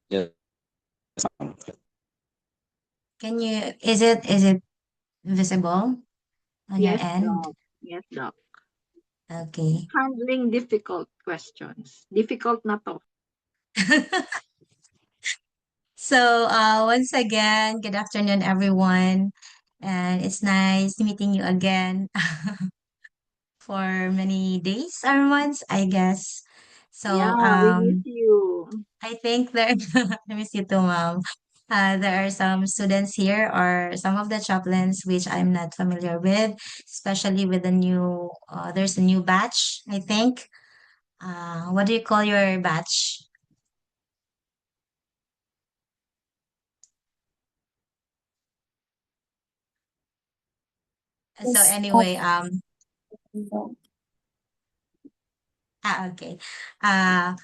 Yes, ma'am. Is it visible on your Yes, end? Doc. Yes, Doc. Okay. Handling difficult questions. Difficult na to. So, once again, good afternoon, everyone. And it's nice meeting you again for many days or months, I guess. So, Yeah, we miss you. I think there, I miss you too, ma'am. There are some students here or some of the chaplains which I'm not familiar with, especially with the new, there's a new batch, I think. What do you call your batch? So Yes. anyway, okay. Uh,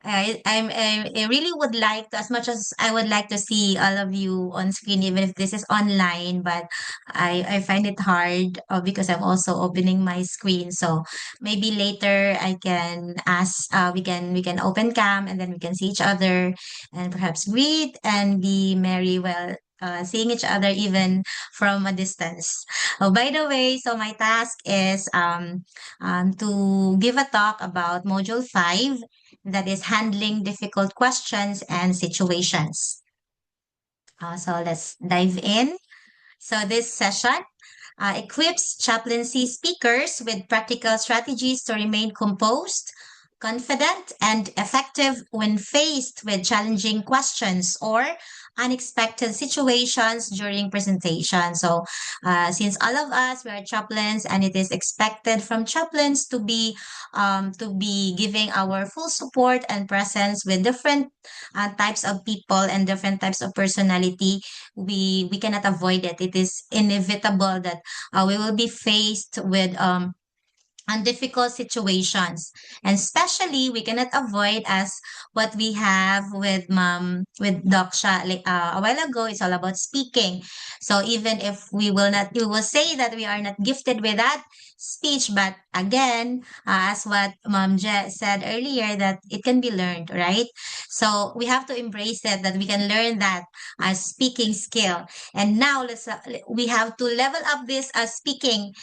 I really would like to, as much as I would like to see all of you on screen, even if this is online, but I find it hard because I'm also opening my screen. So maybe later I can ask, we can open cam and then we can see each other and perhaps greet and be merry while seeing each other even from a distance. Oh, by the way, so my task is to give a talk about Module 5, that is handling difficult questions and situations. So let's dive in. So this session equips chaplaincy speakers with practical strategies to remain composed, confident, and effective when faced with challenging questions or unexpected situations during presentation. So, since all of us we are chaplains, and it is expected from chaplains to be giving our full support and presence with different types of people and different types of personality, we cannot avoid it. It is inevitable that we will be faced with difficult situations, and especially we cannot avoid as what we have with Doksha like a while ago. It's all about speaking. So even if we will say that we are not gifted with that speech, but again, as what Mom Je said earlier, that it can be learned, right? So we have to embrace it, that we can learn that as speaking skill. And now we have to level up this speaking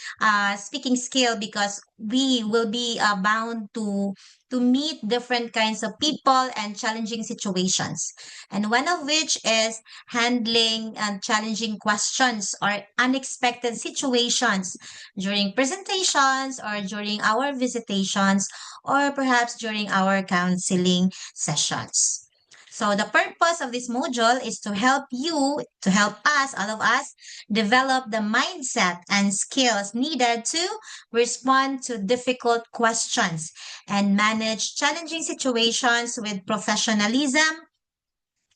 skill, because we will be bound to meet different kinds of people and challenging situations, and one of which is handling challenging questions or unexpected situations during presentations or during our visitations or perhaps during our counseling sessions. So the purpose of this module is to help us, all of us, develop the mindset and skills needed to respond to difficult questions and manage challenging situations with professionalism,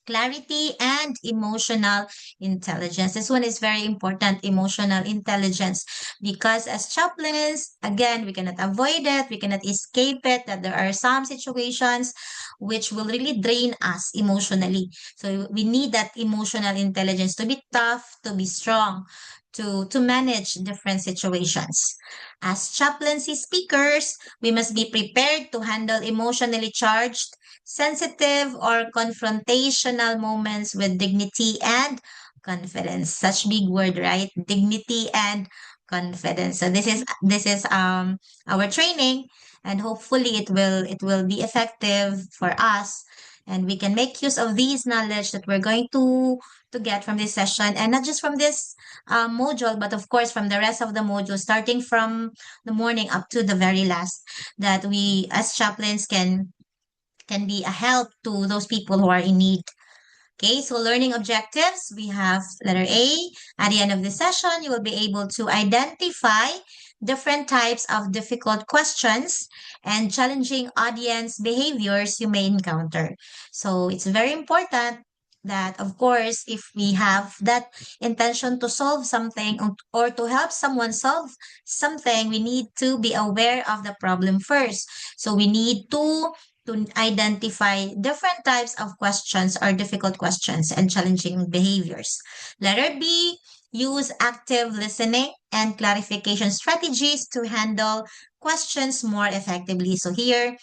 clarity, and emotional intelligence. This one is very important, emotional intelligence, because as chaplains, again, we cannot avoid it, we cannot escape it, that there are some situations which will really drain us emotionally. So we need that emotional intelligence to be tough, to be strong, to manage different situations. As chaplaincy speakers, we must be prepared to handle emotionally charged, sensitive, or confrontational moments with dignity and confidence. Such big word, right? Dignity and confidence. So this is our training, and hopefully it will be effective for us, and we can make use of these knowledge that we're going to get from this session, and not just from this module, but of course from the rest of the module, starting from the morning up to the very last, that we as chaplains can be a help to those people who are in need. Okay, so learning objectives, we have letter A. At the end of the session, you will be able to identify different types of difficult questions and challenging audience behaviors you may encounter. So it's very important that, of course, if we have that intention to solve something or to help someone solve something, we need to be aware of the problem first. So we need to identify different types of questions or difficult questions and challenging behaviors. Letter B, use active listening and clarification strategies to handle questions more effectively. So here,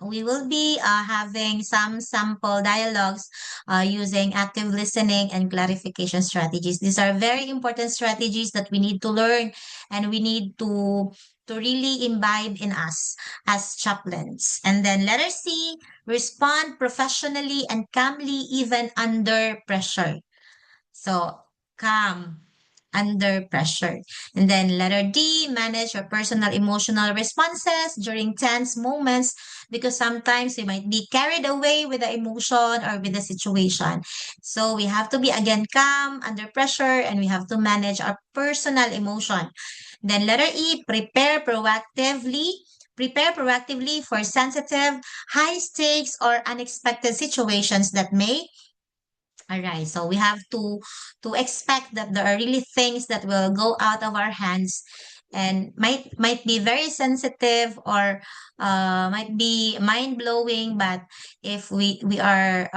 we will be having some sample dialogues using active listening and clarification strategies. These are very important strategies that we need to learn, and we need to really imbibe in us as chaplains. And then letter C, respond professionally and calmly even under pressure. So calm under pressure. And then letter D, manage your personal emotional responses during tense moments, because sometimes we might be carried away with the emotion or with the situation. So we have to be again calm under pressure, and we have to manage our personal emotion. Then letter E, prepare proactively for sensitive, high stakes or unexpected situations that may arise. So we have to expect that there are really things that will go out of our hands and might be very sensitive, or might be mind blowing. But if we are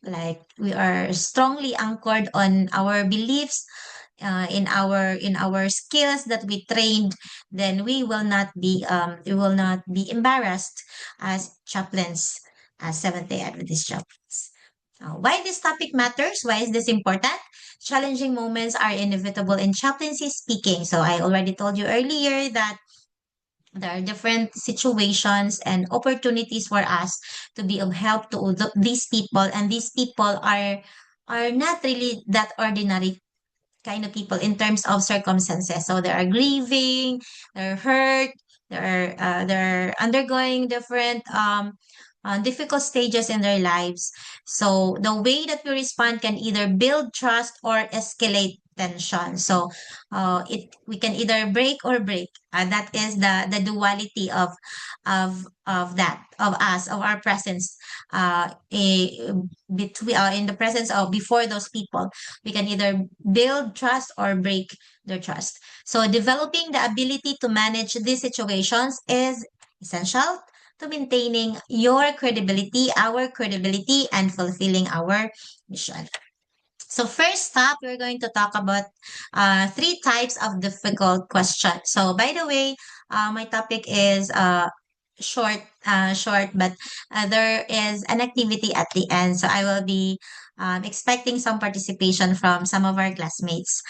like we are strongly anchored on our beliefs, in our skills that we trained, then we will not be embarrassed as chaplains, as Seventh-day Adventist chaplains. Why this topic matters? Why is this important? Challenging moments are inevitable in chaplaincy speaking. So I already told you earlier that there are different situations and opportunities for us to be of help to these people, and these people are not really that ordinary kind of people in terms of circumstances. So they are grieving, they're hurt, they're undergoing different difficult stages in their lives. So the way that we respond can either build trust or escalate tension. So it we can either break or break. That is the duality of that of us of our presence between in the presence of before those people. We can either build trust or break their trust. So developing the ability to manage these situations is essential to maintaining your credibility, our credibility, and fulfilling our mission. So first up, we're going to talk about three types of difficult questions. So by the way, my topic is short, but there is an activity at the end. So I will be expecting some participation from some of our classmates.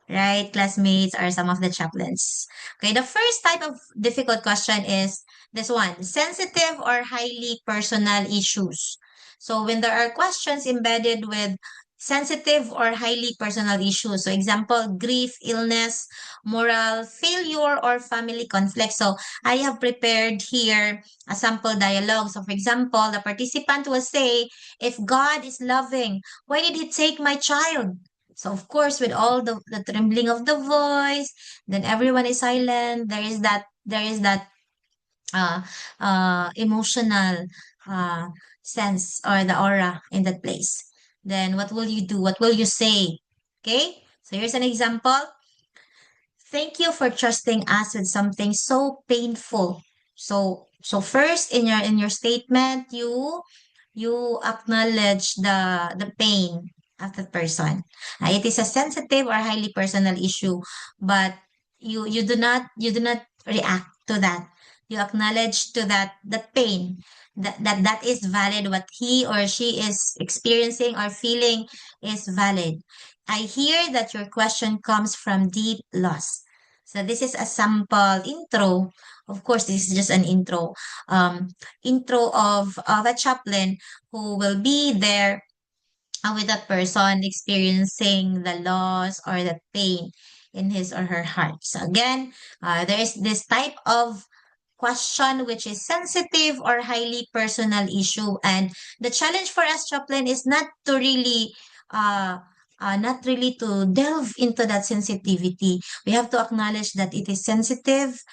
Right, classmates are some of the chaplains. Okay, the first type of difficult question is this one, sensitive or highly personal issues. So when there are questions embedded with sensitive or highly personal issues, so example, grief, illness, moral failure, or family conflict. So I have prepared here a sample dialogue. So for example, the participant will say, if God is loving, why did he take my child? So of course, with all the trembling of the voice, then everyone is silent. There is that uh, emotional uh, sense or the aura in that place. Then what will you do? What will you say? Okay. So here's an example. Thank you for trusting us with something so painful. So first in your statement, you acknowledge the pain of the person. It is a sensitive or highly personal issue, but you do not react to that. You acknowledge to that pain, that is valid. What he or she is experiencing or feeling is valid. I hear that your question comes from deep loss. So this is a sample intro. Of course, this is just an intro of a chaplain who will be there with that person experiencing the loss or the pain in his or her heart. So again, there is this type of question which is sensitive or highly personal issue, and the challenge for us chaplain is uh, not really to delve into that sensitivity. We have to acknowledge that it is sensitive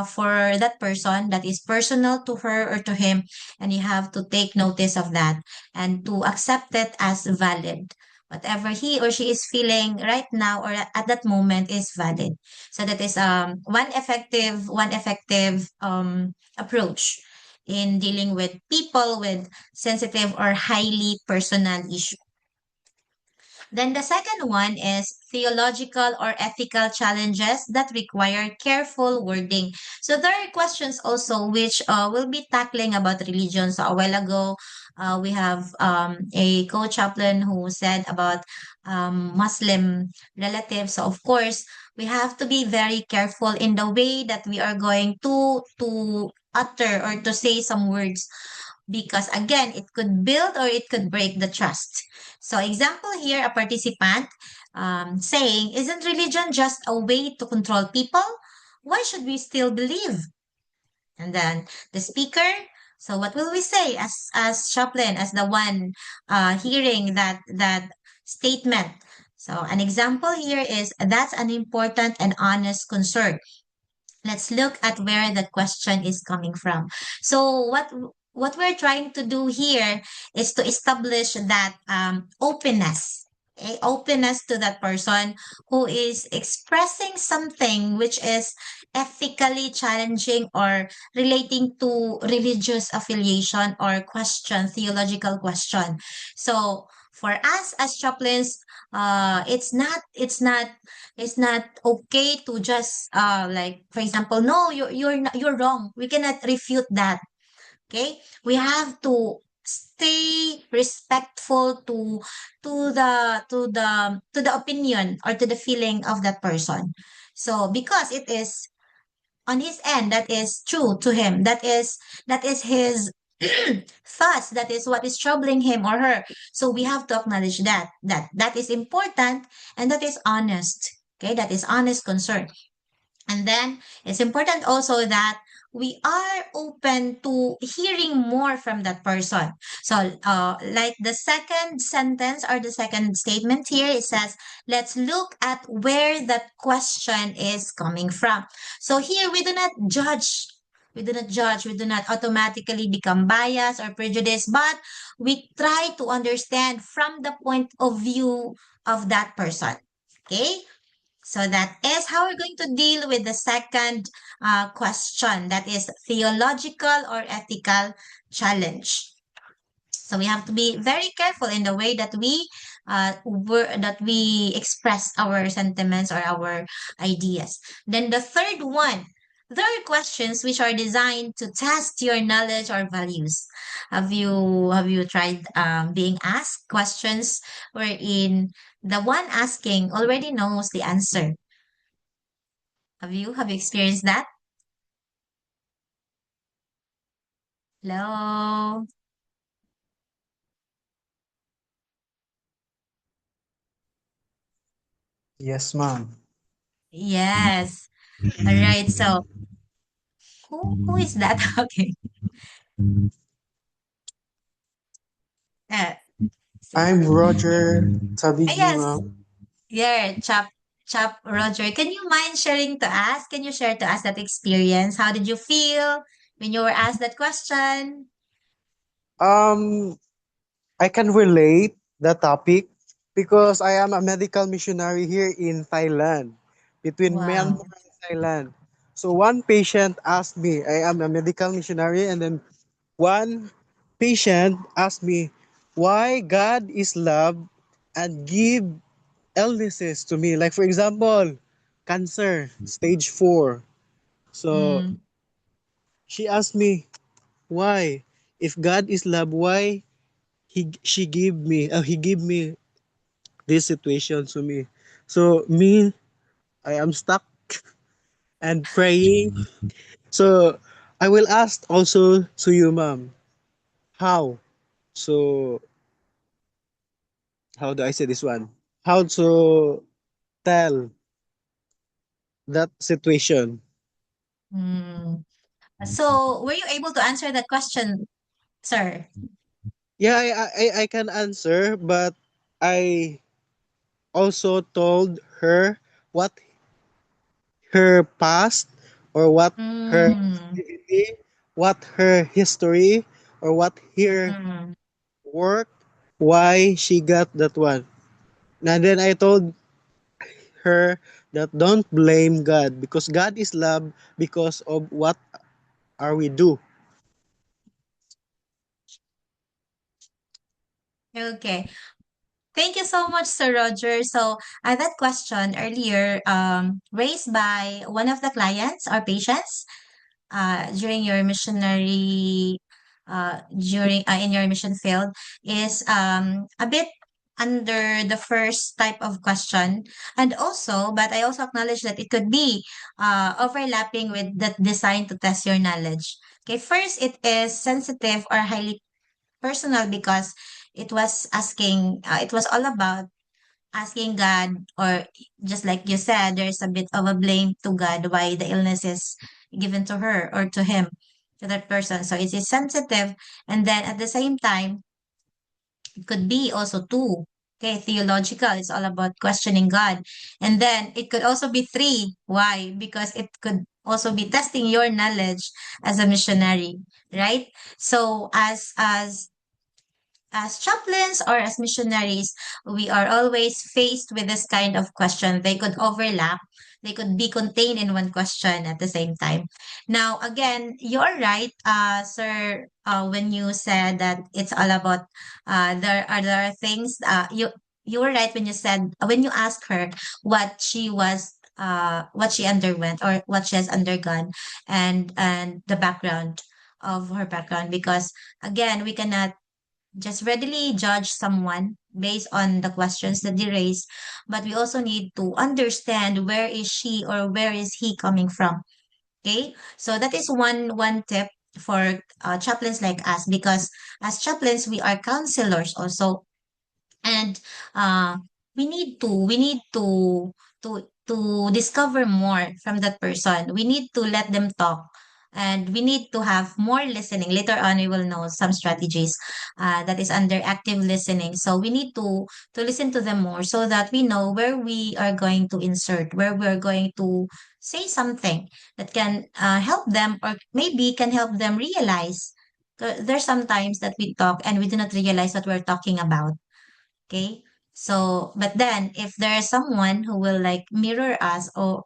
for that person, that is personal to her or to him, and you have to take notice of that and to accept it as valid. Whatever he or she is feeling right now or at that moment is valid. So that is one effective approach in dealing with people with sensitive or highly personal issue. Then the second one is theological or ethical challenges that require careful wording. So there are questions also which we'll be tackling about religion. So a while ago, we have a co-chaplain who said about Muslim relatives. So of course, we have to be very careful in the way that we are going to utter or to say some words because again, it could build or it could break the trust. So example here, a participant saying, isn't religion just a way to control people? Why should we still believe? And then the speaker, so what will we say as chaplain, as the one hearing that statement? So an example here is that's an important and honest concern. Let's look at where the question is coming from. So what we're trying to do here is to establish that openness, openness to that person who is expressing something which is ethically challenging or relating to religious affiliation or question, theological question. So for us as chaplains, it's not okay to just like for example, no, you're wrong. We cannot refute that. Okay? We have to stay respectful to the opinion or to the feeling of that person. So because it is on his end that is true to him, that is his thoughts, that is what is troubling him or her. So we have to acknowledge that is important and that is honest. Okay, that is honest concern. And then it's important also that we are open to hearing more from that person. So, like the second sentence or the second statement here, it says, let's look at where that question is coming from. So, here we do not judge. We do not judge. We do not automatically become biased or prejudiced, but we try to understand from the point of view of that person. Okay? So that is how we're going to deal with the second question, that is theological or ethical challenge. So we have to be very careful in the way that we express our sentiments or our ideas. Then the third one, there are questions which are designed to test your knowledge or values. Have you tried being asked questions wherein the one asking already knows the answer? Have you experienced that? Hello? Yes, ma'am. Yes. All right. So who is that? Okay. Uh, I'm Roger Tabigi, yes. ma'am. Yeah, Chap Roger. Can you mind sharing to us? Can you share to us that experience? How did you feel when you were asked that question? Um, I can relate the topic because I am a medical missionary here in Thailand, between Wow. Myanmar and Thailand. So one patient asked me, I am a medical missionary, and then one patient asked me, why God is love and give illnesses to me. Like for example, cancer, stage 4. So Mm, she asked me, why? If God is love, why he gave me this situation to me? So me, I am stuck and praying. So I will ask also to you, ma'am, how? So how do I say this one? How to tell that situation? mm. So were you able to answer that question, sir? Yeah, I can answer, but I also told her what her past or what her Mm, activity, what her history, or what her mm. work, why she got that one. And then I told her that don't blame God because God is love because of what are we do. Okay. Thank you so much, Sir Roger. So, that question earlier, raised by one of the clients or patients, during your missionary, during in your mission field, is a bit under the first type of question, and also, but I also acknowledge that it could be overlapping with that designed to test your knowledge. Okay, first, it is sensitive or highly personal because it was all about asking God, or just like you said, there's a bit of a blame to God why the illness is given to her or to him, to that person. So it is sensitive. And then at the same time, it could be also two. Okay, theological. It's all about questioning God. And then it could also be three. Why? Because it could also be testing your knowledge as a missionary, right? So as chaplains or as missionaries, we are always faced with this kind of question. They could overlap, they could be contained in one question at the same time. Now, again, you're right, sir, when you said that it's all about there are things you were right when you said when you asked her what she underwent or what she has undergone, and the background of her background, because again we cannot just readily judge someone based on the questions that they raise, but we also need to understand where is she or where is he coming from. Okay, so that is one tip for chaplains like us, because as chaplains we are counselors also, and uh, we need to discover more from that person. We need to let them talk, and we need to have more listening. Later on we will know some strategies that is under active listening. So we need to listen to them more so that we know where we are going to insert, where we're going to say something that can help them, or maybe can help them realize. There's sometimes that we talk and we do not realize what we're talking about. Okay. So, but then if there is someone who will like mirror us, or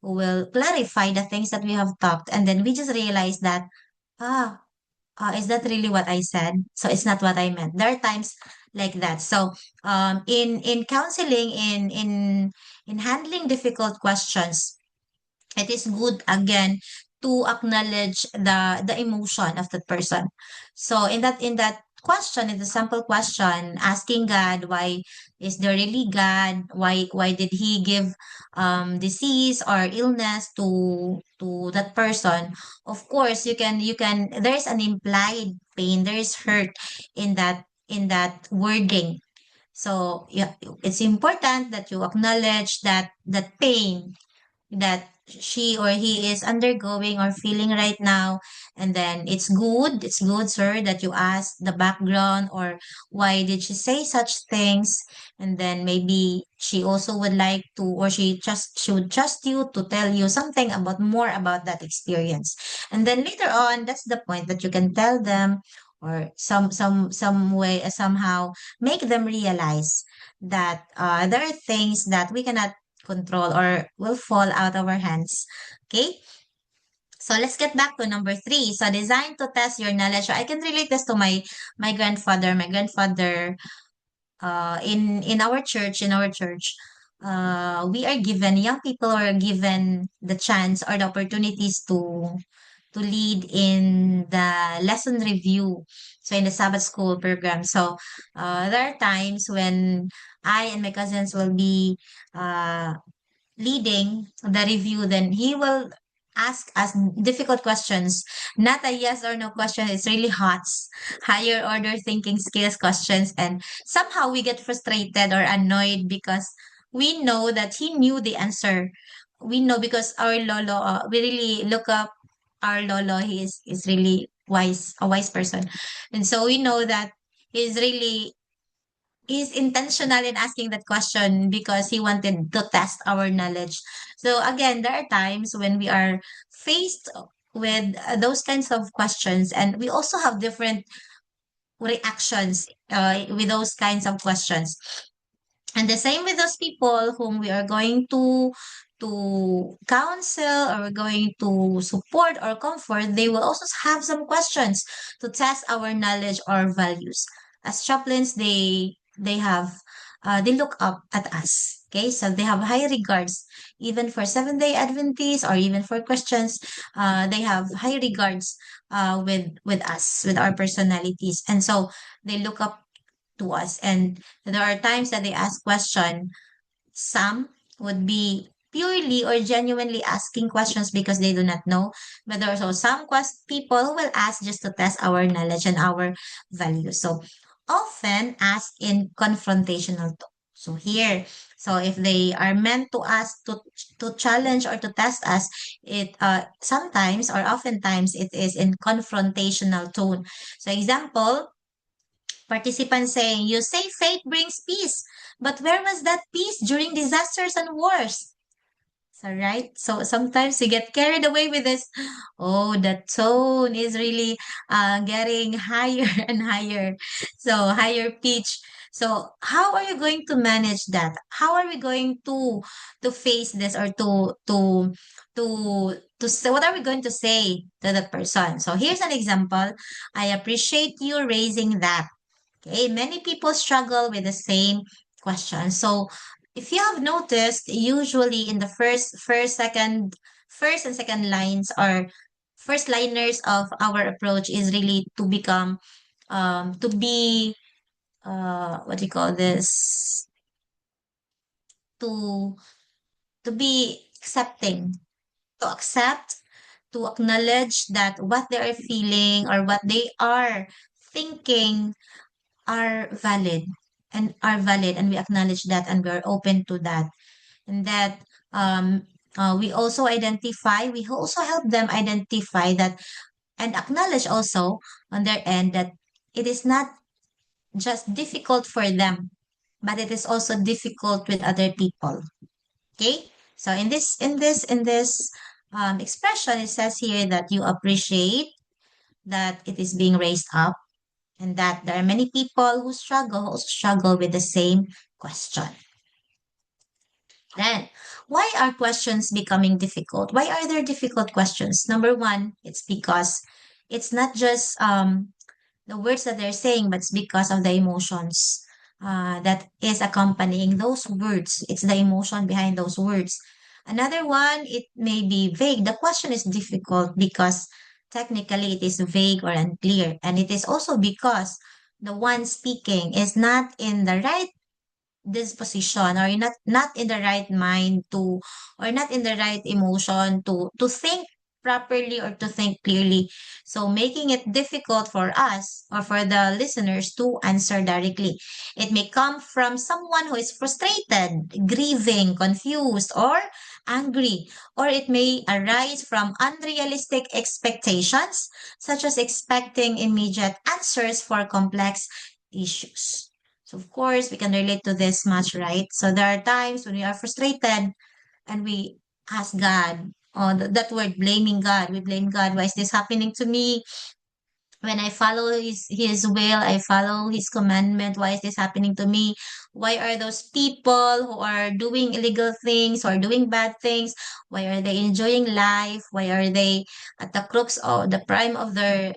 who will clarify the things that we have talked, and then we just realize that, ah, is that really what I said? So it's not what I meant. There are times like that. So, in counseling, in handling difficult questions, it is good again to acknowledge the emotion of that person. So in that question, in the sample question, asking God, why is there really God? Why did he give disease or illness to that person? Of course, you can there's an implied pain, there is hurt in that wording. So yeah, it's important that you acknowledge that pain that she or he is undergoing or feeling right now. And then it's good, sir, that you ask the background, or why did she say such things. And then maybe she also would like to, or she would trust you to tell you something about more about that experience. And then later on, that's the point that you can tell them, or some way, somehow make them realize that there are things that we cannot control or will fall out of our hands. Okay? So let's get back to number 3. So designed to test your knowledge. So I can relate this to my grandfather. My grandfather, in our church, we are given, young people are given the chance or the opportunities to lead in the lesson review. So in the Sabbath school program. So there are times when I and my cousins will be uh, leading the review. Then he will ask us difficult questions, not a yes or no question. It's really higher order thinking skills questions. And somehow we get frustrated or annoyed because we know that he knew the answer. We know because our lolo, we really look up our lolo. He is really wise, a wise person. And so we know that he's really is intentional in asking that question because he wanted to test our knowledge. So again, there are times when we are faced with those kinds of questions, and we also have different reactions with those kinds of questions. And the same with those people whom we are going to counsel, or we're going to support or comfort. They will also have some questions to test our knowledge or values. As chaplains, they look up at us. Okay, so they have high regards, even for Seventh-day Adventists or even for Christians. They have high regards with us, with our personalities, and so they look up to us. And there are times that they ask question. Some would be purely or genuinely asking questions because they do not know, but there are also some people who will ask just to test our knowledge and our values. So often ask in confrontational tone. So here, so if they are meant to ask to challenge or to test us, it sometimes or oftentimes it is in confrontational tone. So example, participants saying, "You say faith brings peace, but where was that peace during disasters and wars?" So, right? So sometimes we get carried away with this. Oh, the tone is really getting higher and higher. So, higher pitch. So, how are you going to manage that? How are we going to face this or to say, what are we going to say to the person? So, here's an example. "I appreciate you raising that." Okay, many people struggle with the same question. So if you have noticed, usually in the first and second lines or first liners of our approach is really to become to be what do you call this? To to be accepting, to accept, to acknowledge that what they are feeling or what they are thinking are valid and we acknowledge that and we're open to that, and that we also help them identify that and acknowledge also on their end that it is not just difficult for them, but it is also difficult with other people. Okay, so in this expression, it says here that you appreciate that it is being raised up, and that there are many people who also struggle with the same question. Then, why are questions becoming difficult? Why are there difficult questions? Number one, it's because it's not just the words that they're saying, but it's because of the emotions that is accompanying those words. It's the emotion behind those words. Another one, it may be vague. The question is difficult because technically it is vague or unclear. And it is also because the one speaking is not in the right disposition or not in the right mind to or not in the right emotion to think properly or to think clearly, so making it difficult for us or for the listeners to answer directly. It may come from someone who is frustrated, grieving, confused, or angry, or it may arise from unrealistic expectations, such as expecting immediate answers for complex issues. So of course, we can relate to this much, right? So there are times when we are frustrated and we ask God, oh, that word, blaming God. We blame God. Why is this happening to me? When I follow his will, I follow his commandment. Why is this happening to me? Why are those people who are doing illegal things or doing bad things? Why are they enjoying life? Why are they at the crux or the prime of their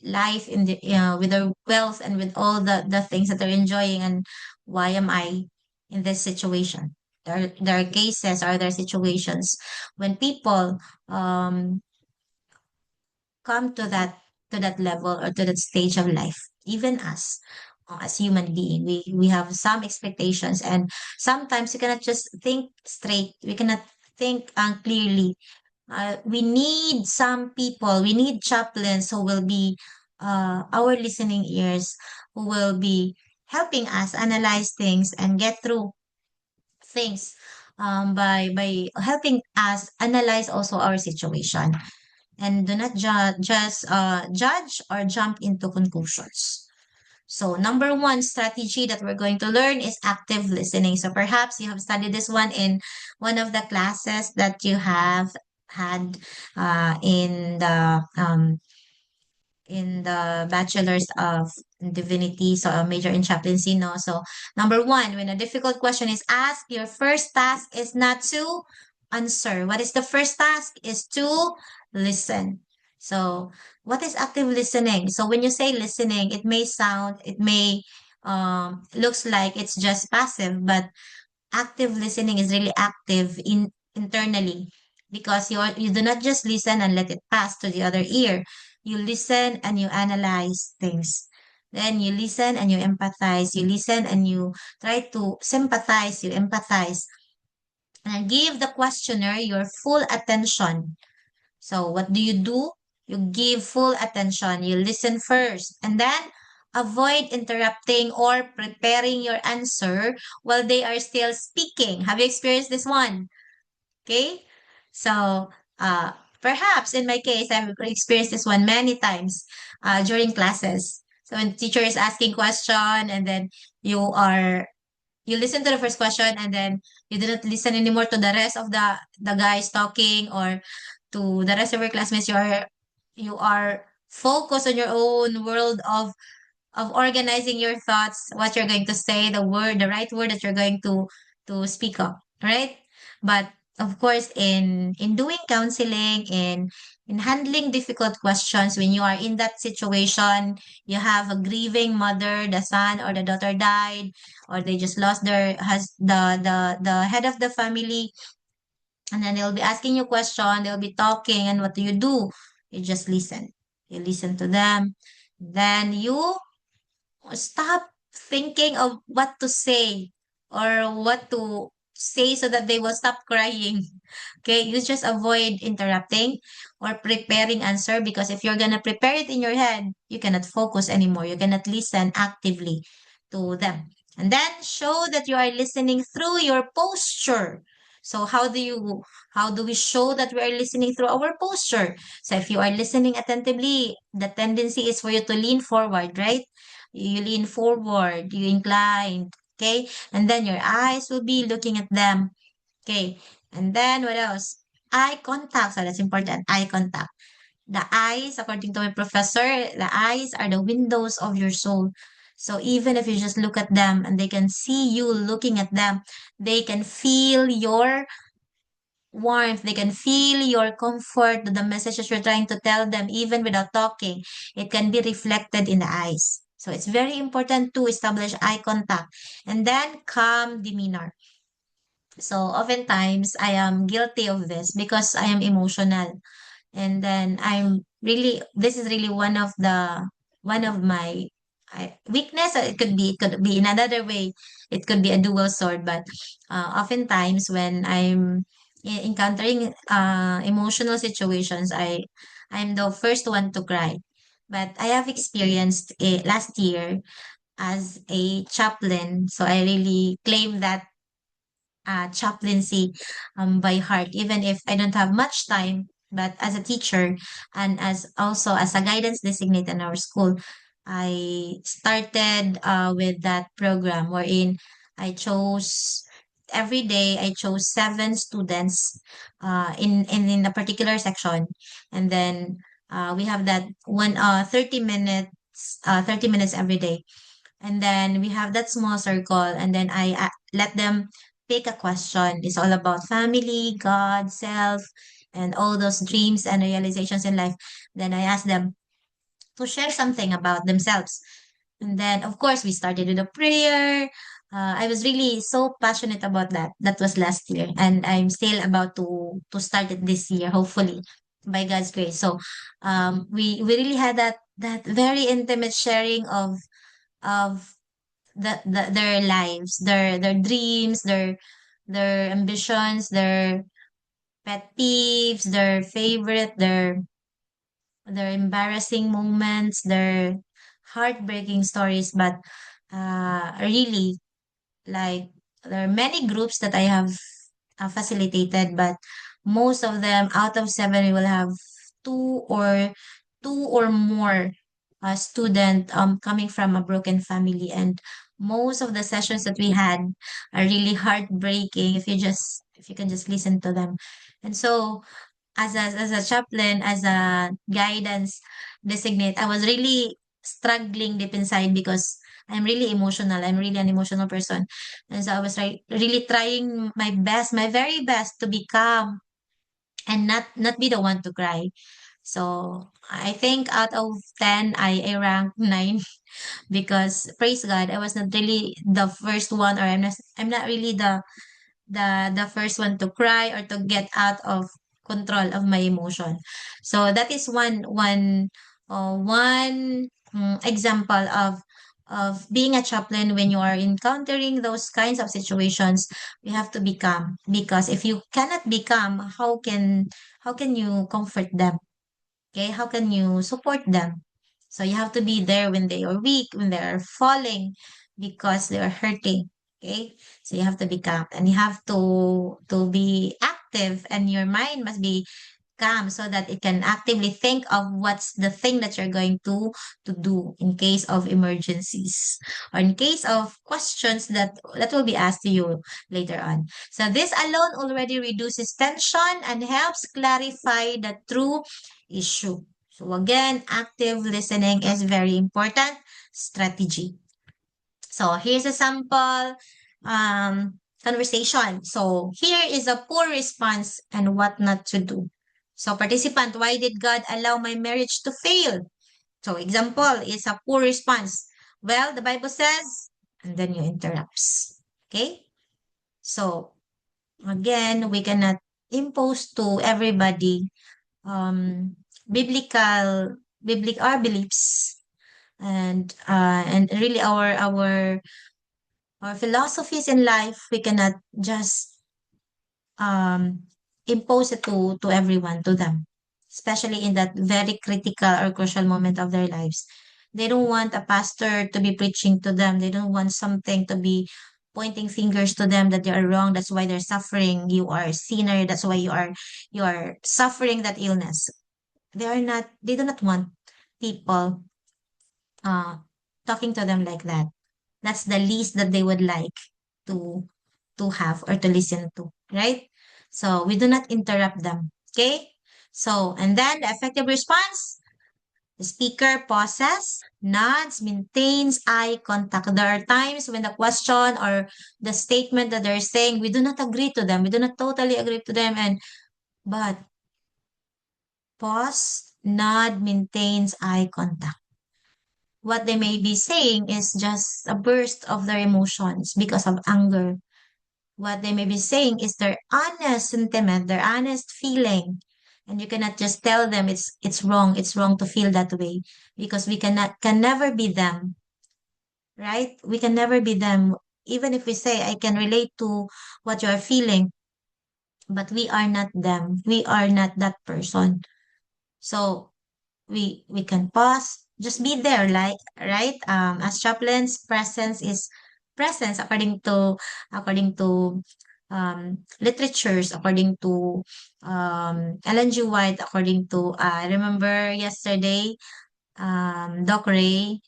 life in the with their wealth and with all the things that they're enjoying, and why am I in this situation? There are cases or there are situations when people come to that level or to that stage of life. Even us as human being, we have some expectations, and sometimes we cannot just think straight, we cannot think clearly. We need some people, we need chaplains who will be our listening ears, who will be helping us analyze things and get through things by helping us analyze also our situation. And do not just judge or jump into conclusions. So number one strategy that we're going to learn is active listening. So perhaps you have studied this one in one of the classes that you have had in the Bachelor's of Divinity, so a major in chaplaincy, no? So number one, when a difficult question is asked, your first task is not to answer. What is the first task? Is to listen. So what is active listening? So when you say listening, it may looks like it's just passive, but active listening is really active internally, because you do not just listen and let it pass to the other ear. You listen and you analyze things. Then you listen and you empathize. You listen and you try to sympathize, you empathize, and give the questioner your full attention. So what do? You give full attention. You listen first, and then avoid interrupting or preparing your answer while they are still speaking. Have you experienced this one? Okay. So, perhaps in my case, I've experienced this one many times during classes. So when teacher is asking question, and then you are you listen to the first question, and then you didn't listen anymore to the rest of the guys talking, or to the rest of your classmates. You are focused on your own world of organizing your thoughts, what you're going to say, the right word that you're going to speak up, right? But of course, in doing counseling, in handling difficult questions, when you are in that situation, you have a grieving mother, the son or the daughter died, or they just lost their has the head of the family, and then they'll be asking you question, they'll be talking, and what do? You just listen. You listen to them. Then you stop thinking of what to say or what to say so that they will stop crying. Okay, you just avoid interrupting or preparing answer, because if you're gonna prepare it in your head, you cannot focus anymore. You cannot listen actively to them. And then show that you are listening through your posture. So how do we show that we are listening through our posture? So if you are listening attentively, the tendency is for you to lean forward, right? You lean forward, you incline, okay? And then your eyes will be looking at them, okay? And then what else? Eye contact. So that's important. Eye contact. The eyes, according to my professor, the eyes are the windows of your soul. So even if you just look at them and they can see you looking at them, they can feel your warmth, they can feel your comfort, the messages you're trying to tell them, even without talking. It can be reflected in the eyes. So it's very important to establish eye contact, and then calm demeanor. So oftentimes I am guilty of this because I am emotional. And then this is really one of my weakness. It could be in another way. It could be a dual sword, but oftentimes when I'm encountering emotional situations, I'm the first one to cry. But I have experienced it last year as a chaplain, so I really claim that chaplaincy by heart, even if I don't have much time. But as a teacher and as also as a guidance designate in our school, I started with that program wherein I chose every day. I chose 7 students in a particular section, and then we have that 30 minutes every day, and then we have that small circle, and then I let them pick a question. It's all about family, God, self, and all those dreams and realizations in life. Then I ask them to share something about themselves. And then, of course, we started with a prayer. I was really so passionate about that. That was last year, and I'm still about to start it this year, hopefully, by God's grace. So, we really had that very intimate sharing of their lives, their dreams, their ambitions, their pet peeves, their favorite, their embarrassing moments, their heartbreaking stories. But really, like, there are many groups that I have facilitated, but most of them, out of 7, we will have two or more student coming from a broken family, and most of the sessions that we had are really heartbreaking if you can just listen to them. And so as a chaplain, as a guidance designate, I was really struggling deep inside because I'm really emotional. I'm really an emotional person. And so I was really trying my very best to be calm and not be the one to cry. So I think out of 10, I rank 9 because praise God, I was not really the first one, or I'm not really the first one to cry or to get out of control of my emotion. So that is one example of being a chaplain. When you are encountering those kinds of situations, you have to be calm, because if you cannot be calm, how can you comfort them? Okay, how can you support them? So you have to be there when they are weak, when they are falling, because they are hurting. Okay, so you have to be calm, and you have to be active, and your mind must be calm so that it can actively think of what's the thing that you're going to do in case of emergencies, or in case of questions that will be asked to you later on. So this alone already reduces tension and helps clarify the true issue. So again, active listening is very important strategy. So here's a sample conversation. So here is a poor response and what not to do. So participant, why did God allow my marriage to fail? So example is a poor response. Well, the Bible says, and then you interrupts. Okay? So again, we cannot impose to everybody um biblical our beliefs, and really our philosophies in life. We cannot just um impose it to everyone, to them, especially in that very critical or crucial moment of their lives. They don't want a pastor to be preaching to them. They don't want something to be pointing fingers to them that they are wrong. That's why they're suffering. You are a sinner. That's why you are suffering that illness. They do not want people uh talking to them like that. That's the least that they would like to have or to listen to, right? So we do not interrupt them. Okay? So, and then the effective response, the speaker pauses, nods, maintains eye contact. There are times when the question or the statement that they're saying, we do not agree to them. We do not totally agree to them, but pause, nod, maintains eye contact. What they may be saying is just a burst of their emotions because of anger. What they may be saying is their honest sentiment, their honest feeling. And you cannot just tell them it's wrong. It's wrong to feel that way, because we can never be them, right? We can never be them. Even if we say I can relate to what you are feeling, but we are not them. We are not that person. So we can pause, just be there, like, right? As chaplains, presence is presence, according to literatures, according to Ellen G. White, according to I remember yesterday, Doc Ray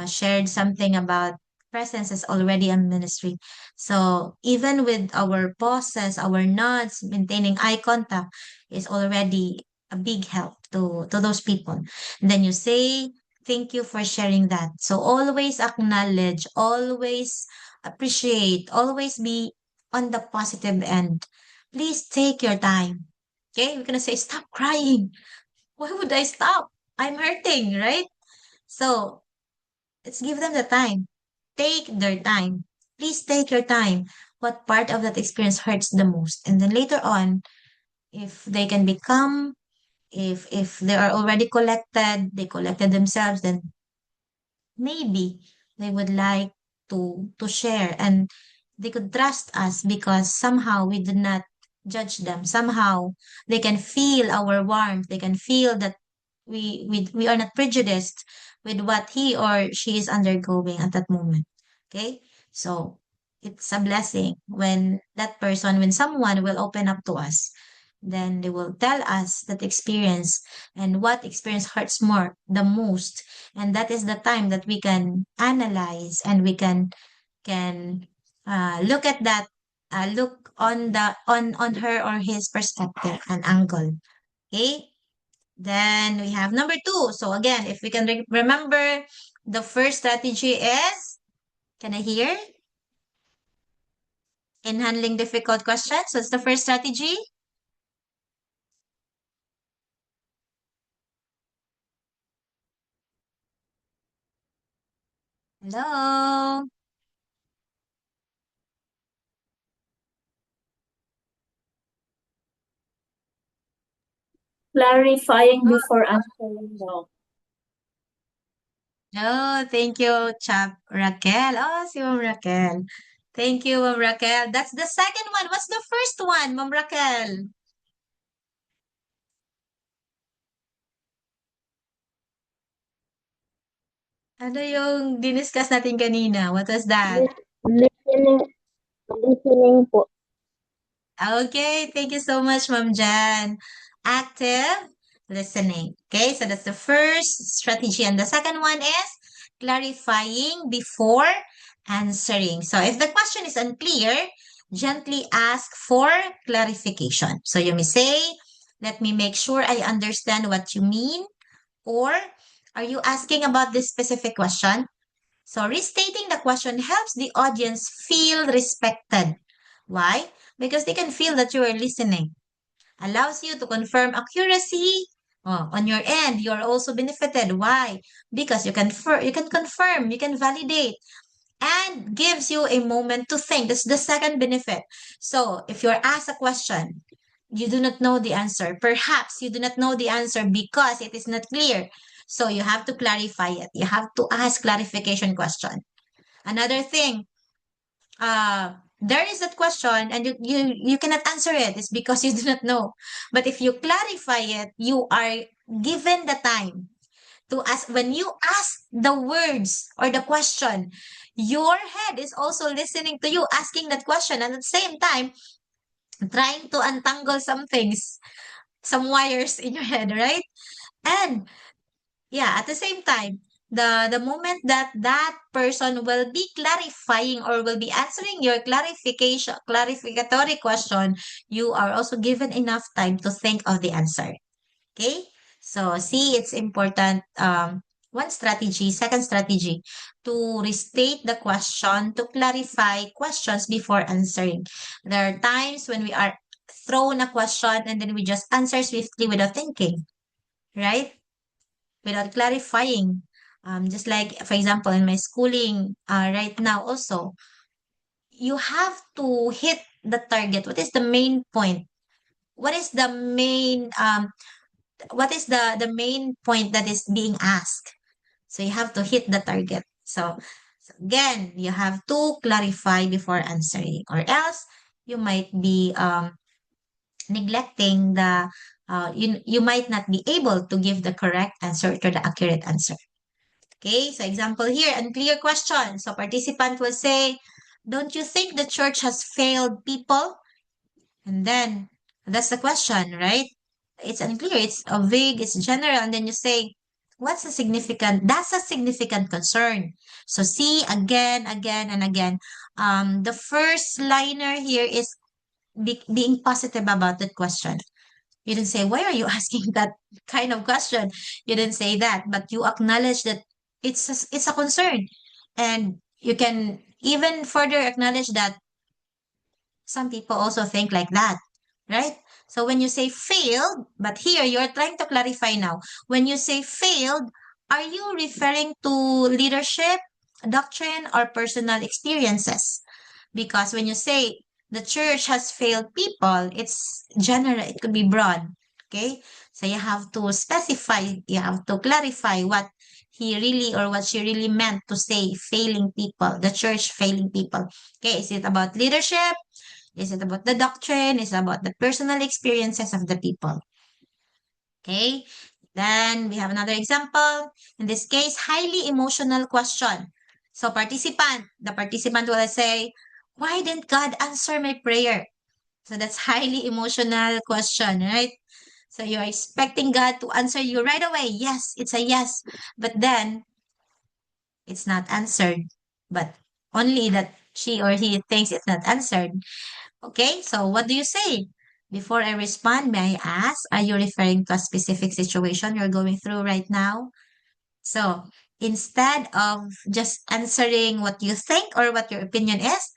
shared something about presence is already a ministry. So even with our pauses, our nods, maintaining eye contact is already a big help to those people. And then you say, thank you for sharing that. So always acknowledge, always appreciate, always be on the positive end. Please take your time. Okay, we're gonna say, stop crying. Why would I stop? I'm hurting, right? So let's give them the time. Take their time. Please take your time. What part of that experience hurts the most? And then later on, if they can become, if they are already collected, they collected themselves, then maybe they would like to share, and they could trust us because somehow we did not judge them. Somehow they can feel our warmth. They can feel that we are not prejudiced with what he or she is undergoing at that moment. Okay? So it's a blessing when that person, when someone will open up to us, then they will tell us that experience and what experience hurts more, the most. And that is the time that we can analyze, and we can look at that, look on on her or his perspective and angle. Okay? Then we have number 2. So again, if we can remember, the first strategy is, can I hear? In handling difficult questions. What's the first strategy? Hello. Clarifying before answering daw. Oh, thank you, Raquel. Oh, si Ma'am Raquel. Thank you, Ma'am Raquel. That's the second one. What's the first one, Ma'am Raquel? Ano yung diniscuss natin kanina? What was that? Listening, listening po. Okay, thank you so much, Ma'am Jan. Active listening. Okay, so that's the first strategy. And the second one is clarifying before answering. So if the question is unclear, gently ask for clarification. So you may say, let me make sure I understand what you mean. Or are you asking about this specific question? So restating the question helps the audience feel respected. Why? Because they can feel that you are listening. Allows you to confirm accuracy. Oh, on your end, you are also benefited. Why? Because you can confirm, you can validate, and gives you a moment to think. That's the second benefit. So if you're asked a question, you do not know the answer. Perhaps you do not know the answer because it is not clear. So you have to clarify it. You have to ask clarification question. Another thing, there is that question and you cannot answer it. It's because you do not know. But if you clarify it, you are given the time to ask. When you ask the words or the question, your head is also listening to you asking that question, and at the same time trying to untangle some things, some wires in your head, right? And yeah, at the same time, the moment that that person will be clarifying or will be answering your clarificatory question, you are also given enough time to think of the answer. Okay? So see, it's important. One strategy, second strategy, to restate the question, to clarify questions before answering. There are times when we are thrown a question and then we just answer swiftly without thinking, right? Without clarifying. Just like, for example, in my schooling right now also, you have to hit the target. What is the main point? What is the main main point that is being asked? So you have to hit the target. So again, you have to clarify before answering, or else you might be neglecting you might not be able to give the correct answer to the accurate answer. Okay, so example here, unclear question. So participant will say, don't you think the church has failed people? And then that's the question, right? It's unclear, it's vague, it's general, and then you say, that's a significant concern. So see, again, again, and again. The first liner here is being positive about that question. You didn't say, why are you asking that kind of question? You didn't say that, but you acknowledge that it's a concern. And you can even further acknowledge that some people also think like that, right? So when you say failed, but here you're trying to clarify now. When you say failed, are you referring to leadership, doctrine, or personal experiences? Because when you say the church has failed people, it's general, it could be broad. Okay? So you have to specify, you have to clarify what he really or what she really meant to say failing people, the church failing people. Okay, is it about leadership? Is it about the doctrine? Is it about the personal experiences of the people? Okay, then we have another example. In this case, highly emotional question. So the participant will say, why didn't God answer my prayer? So that's highly emotional question, right? So you're expecting God to answer you right away. Yes, it's a yes. But then it's not answered. But only that she or he thinks it's not answered. Okay, so what do you say? Before I respond, may I ask, are you referring to a specific situation you're going through right now? So instead of just answering what you think or what your opinion is,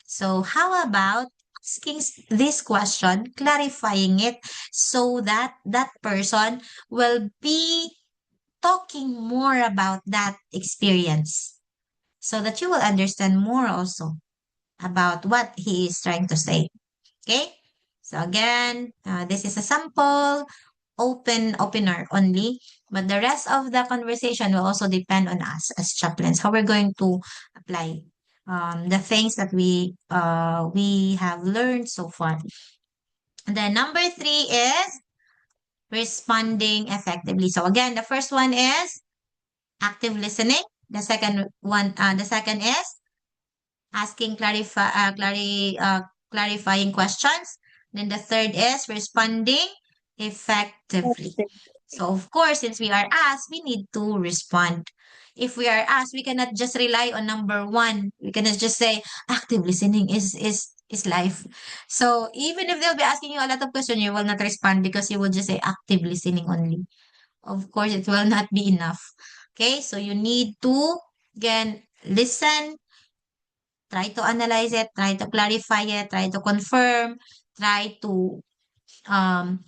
so how about asking this question, clarifying it so that that person will be talking more about that experience. so that you will understand more also about what he is trying to say. Okay? So again, this is a sample opener only, but the rest of the conversation will also depend on us as chaplains, how we're going to apply the things that we have learned so far. And then number 3 is responding effectively. So again, the first one is active listening. The second is asking clarifying questions. Then the third is responding effectively. So of course, since we are asked, we need to respond. If we are asked, we cannot just rely on number 1. We cannot just say active listening is life. So even if they'll be asking you a lot of questions, you will not respond because you will just say active listening only. Of course, it will not be enough. Okay, so you need to again listen, try to analyze it, try to clarify it, try to confirm, try to um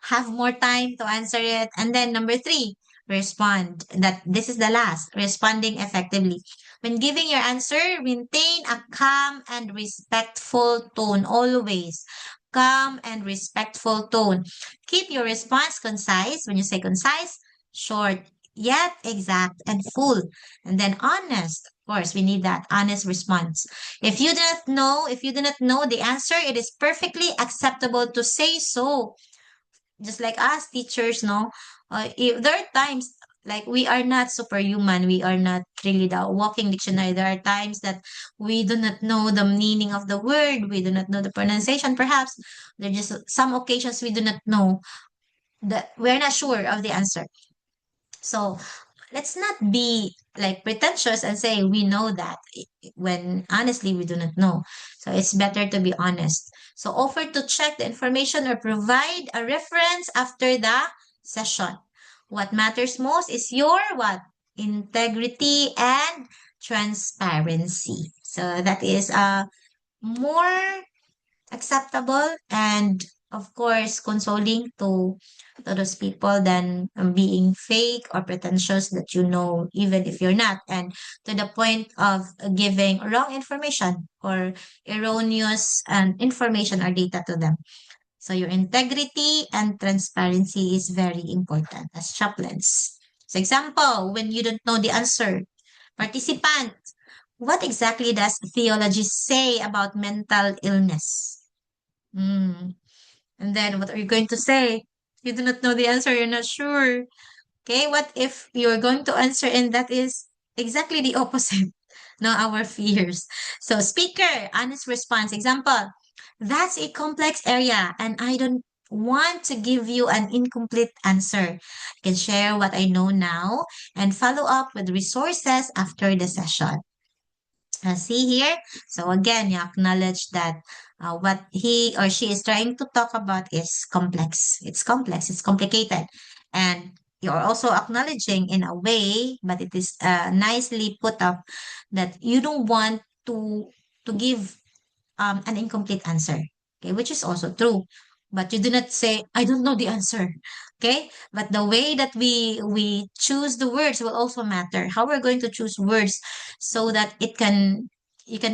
have more time to answer it. And then number 3, respond. That this is the last, responding effectively. When giving your answer, maintain a calm and respectful tone always. Calm and respectful tone. Keep your response concise. When you say concise, short, yet exact and full. And then honest. Of course, we need that honest response. If you do not know the answer, it is perfectly acceptable to say so. Just like us teachers, no, if there are times like we are not superhuman, we are not really the walking dictionary. There are times that we do not know the meaning of the word, we do not know the pronunciation. Perhaps there are just some occasions we do not know, that we're not sure of the answer. So let's not be like pretentious and say we know that when honestly we do not know. So it's better to be honest. So offer to check the information or provide a reference after the session. What matters most is your what? Integrity and transparency. So that is more acceptable and of course consoling to those people than being fake or pretentious that you know even if you're not, and to the point of giving wrong information or erroneous information or data to them. So your integrity and transparency is very important as chaplains. So example, when you don't know the answer, participant, what exactly does theology say about mental illness? Mm. And then what are you going to say? You do not know the answer, you're not sure. Okay, what if you're going to answer and that is exactly the opposite? No, our fears. So speaker, honest response. Example, that's a complex area and I don't want to give you an incomplete answer. I can share what I know now and follow up with resources after the session. See here? So again, you acknowledge that what he or she is trying to talk about is complex. It's complex, it's complicated. And you're also acknowledging in a way, but it is nicely put up that you don't want to give an incomplete answer, okay, which is also true. But you do not say, I don't know the answer, okay? But the way that we choose the words will also matter. How we're going to choose words so that you can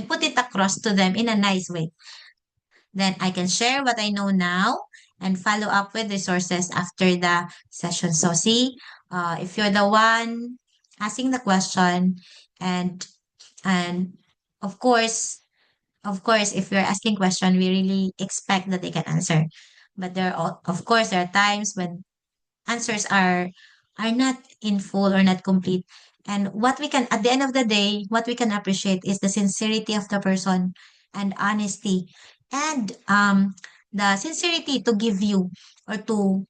put it across to them in a nice way. Then I can share what I know now and follow up with resources after the session. So see, if you're the one asking the question and and of course if you're asking question, we really expect that they can answer. But of course, there are times when answers are not in full or not complete. And what we can, at the end of the day, what we can appreciate is the sincerity of the person and honesty and the sincerity to give you or to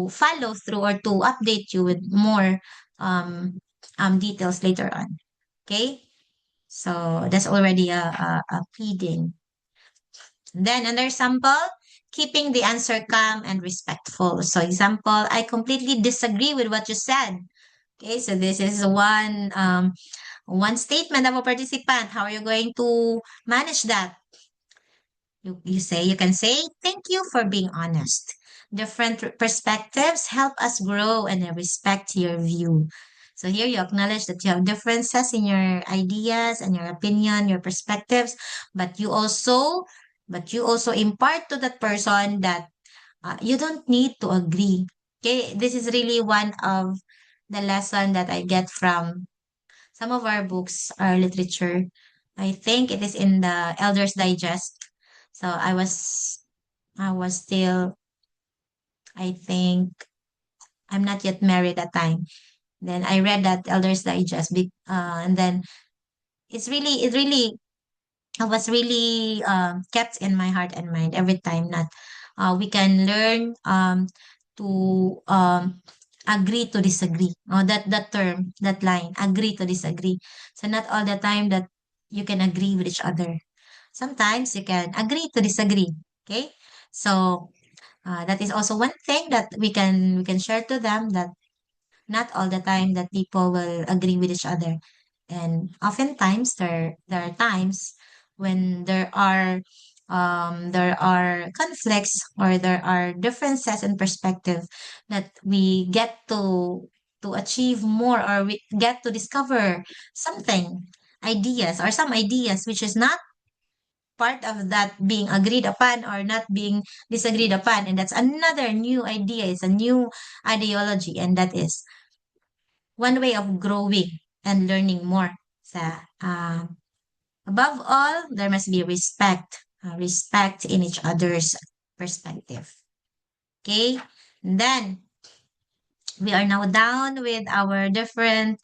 follow through or to update you with more details later on. Okay? So that's already a pleading. Then another sample, keeping the answer calm and respectful. So example, I completely disagree with what you said. Okay, so this is one statement of a participant. How are you going to manage that? You can say, thank you for being honest. Different perspectives help us grow and I respect your view. So here you acknowledge that you have differences in your ideas and your opinion, your perspectives, but you also impart to that person that you don't need to agree. Okay, this is really one of the lesson that I get from some of our books, our literature. I think it is in the Elders Digest. So I was still, I think, I'm not yet married at that time. Then I read that Elders Digest, and then it really was really kept in my heart and mind every time that we can learn to agree to disagree. That term, that line, agree to disagree. So not all the time that you can agree with each other. Sometimes you can agree to disagree. Okay, so that is also one thing that we can share to them, that not all the time that people will agree with each other. And oftentimes there are times when there are conflicts, or there are differences in perspective, that we get to achieve more, or we get to discover something, ideas, or some ideas which is not part of that being agreed upon or not being disagreed upon. And that's another new idea, it's a new ideology, and that is one way of growing and learning more. So, above all, there must be respect, respect in each other's perspective. Okay, and then we are now down with our different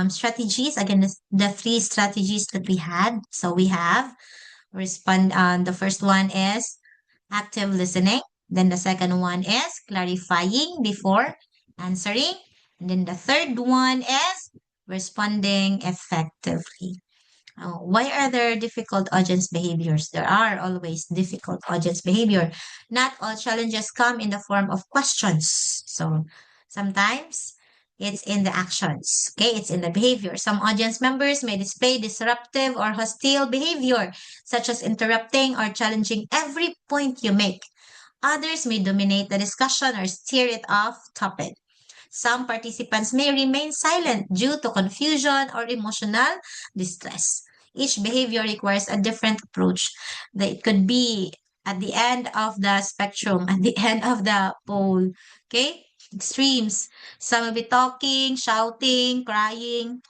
strategies. Again, the three strategies that we had. So we have respond. The first one is active listening. Then the second one is clarifying before answering. And then the third one is responding effectively. Why are there difficult audience behaviors? There are always difficult audience behavior. Not all challenges come in the form of questions. So sometimes it's in the actions. Okay, it's in the behavior. Some audience members may display disruptive or hostile behavior, such as interrupting or challenging every point you make. Others may dominate the discussion or steer it off topic. Some participants may remain silent due to confusion or emotional distress. Each behavior requires a different approach. It could be at the end of the spectrum, at the end of the pole. Okay? Extremes. Some will be talking, shouting, crying.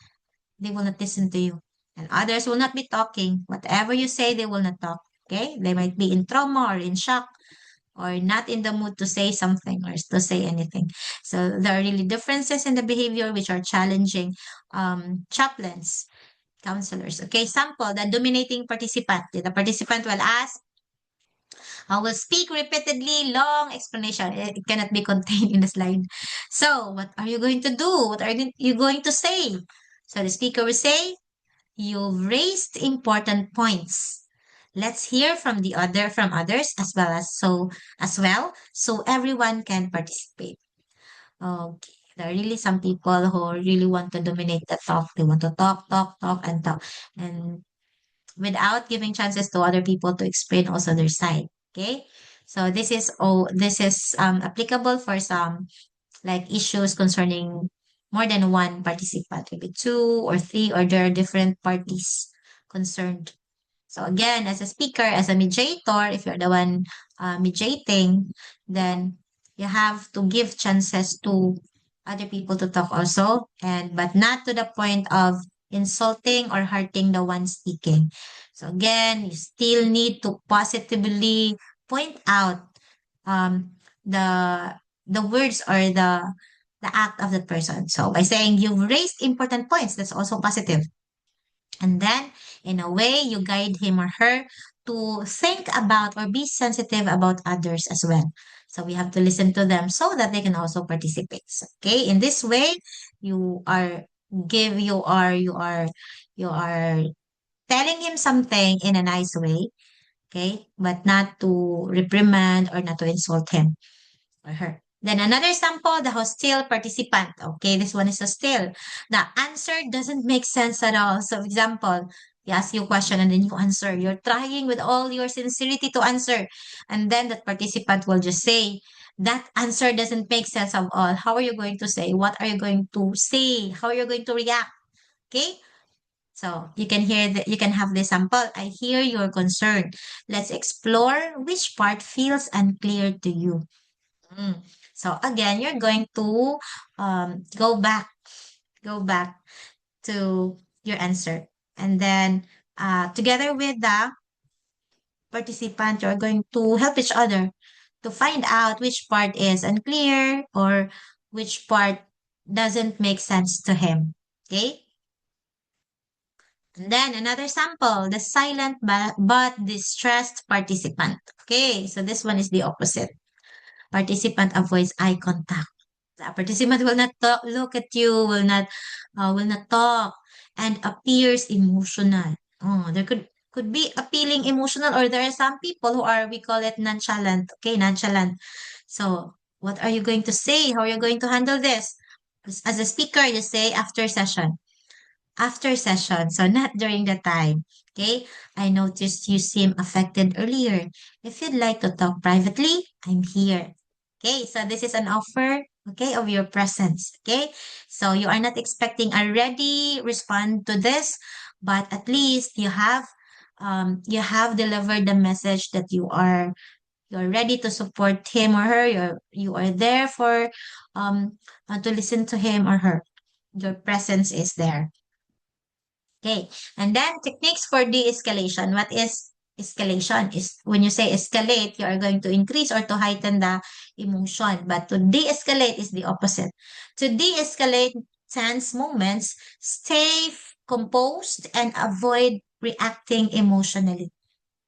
They will not listen to you. And others will not be talking. Whatever you say, they will not talk. Okay? They might be in trauma or in shock, or not in the mood to say something or to say anything. So there are really differences in the behavior which are challenging chaplains, counselors. Okay, sample, the dominating participant. The participant will ask, I will speak repeatedly, long explanation. It cannot be contained in the slide. So what are you going to do? What are you going to say? So the speaker will say, you've raised important points. Let's hear from others as well, so everyone can participate. Okay. There are really some people who really want to dominate the talk. They want to talk, talk, talk, and talk, and without giving chances to other people to explain also their side. Okay. So this is applicable for some like issues concerning more than one participant, maybe two or three, or there are different parties concerned. So again, as a speaker, as a mediator, if you're the one mediating, then you have to give chances to other people to talk also, but not to the point of insulting or hurting the one speaking. So again, you still need to positively point out um, the words or the act of the person. So by saying you've raised important points, that's also positive. And then, in a way, you guide him or her to think about or be sensitive about others as well. So we have to listen to them so that they can also participate. Okay, in this way, you are you are telling him something in a nice way, okay, but not to reprimand or not to insult him or her. Then another sample, the hostile participant. Okay, this one is hostile. The answer doesn't make sense at all. So, example, He asks you a question and then you answer. You're trying with all your sincerity to answer. And then that participant will just say, that answer doesn't make sense at all. How are you going to say? What are you going to say? How are you going to react? Okay? So you can hear that, you can have the sample. I hear your concern. Let's explore which part feels unclear to you. So again, you're going to go back to your answer. And then together with the participant, you're going to help each other to find out which part is unclear or which part doesn't make sense to him. Okay? And then another sample, the silent but distressed participant. Okay, so this one is the opposite. Participant avoids eye contact. The participant will not talk, look at you, will not talk, and appears emotional. Oh, there could be appealing emotional, or there are some people who are, we call it nonchalant. Okay, nonchalant. So what are you going to say? How are you going to handle this? As a speaker, you say after session. After session, so not during the time. Okay, I noticed you seem affected earlier. If you'd like to talk privately, I'm here. Okay, so this is an offer, okay, of your presence. Okay, so you are not expecting a ready respond to this, but at least you have delivered the message that you're ready to support him or her. You are there for to listen to him or her. Your presence is there. Okay, and then techniques for de-escalation. What is escalation? Is when you say escalate, you are going to increase or to heighten the emotion. But to de-escalate is the opposite. To de-escalate tense moments, stay composed and avoid reacting emotionally.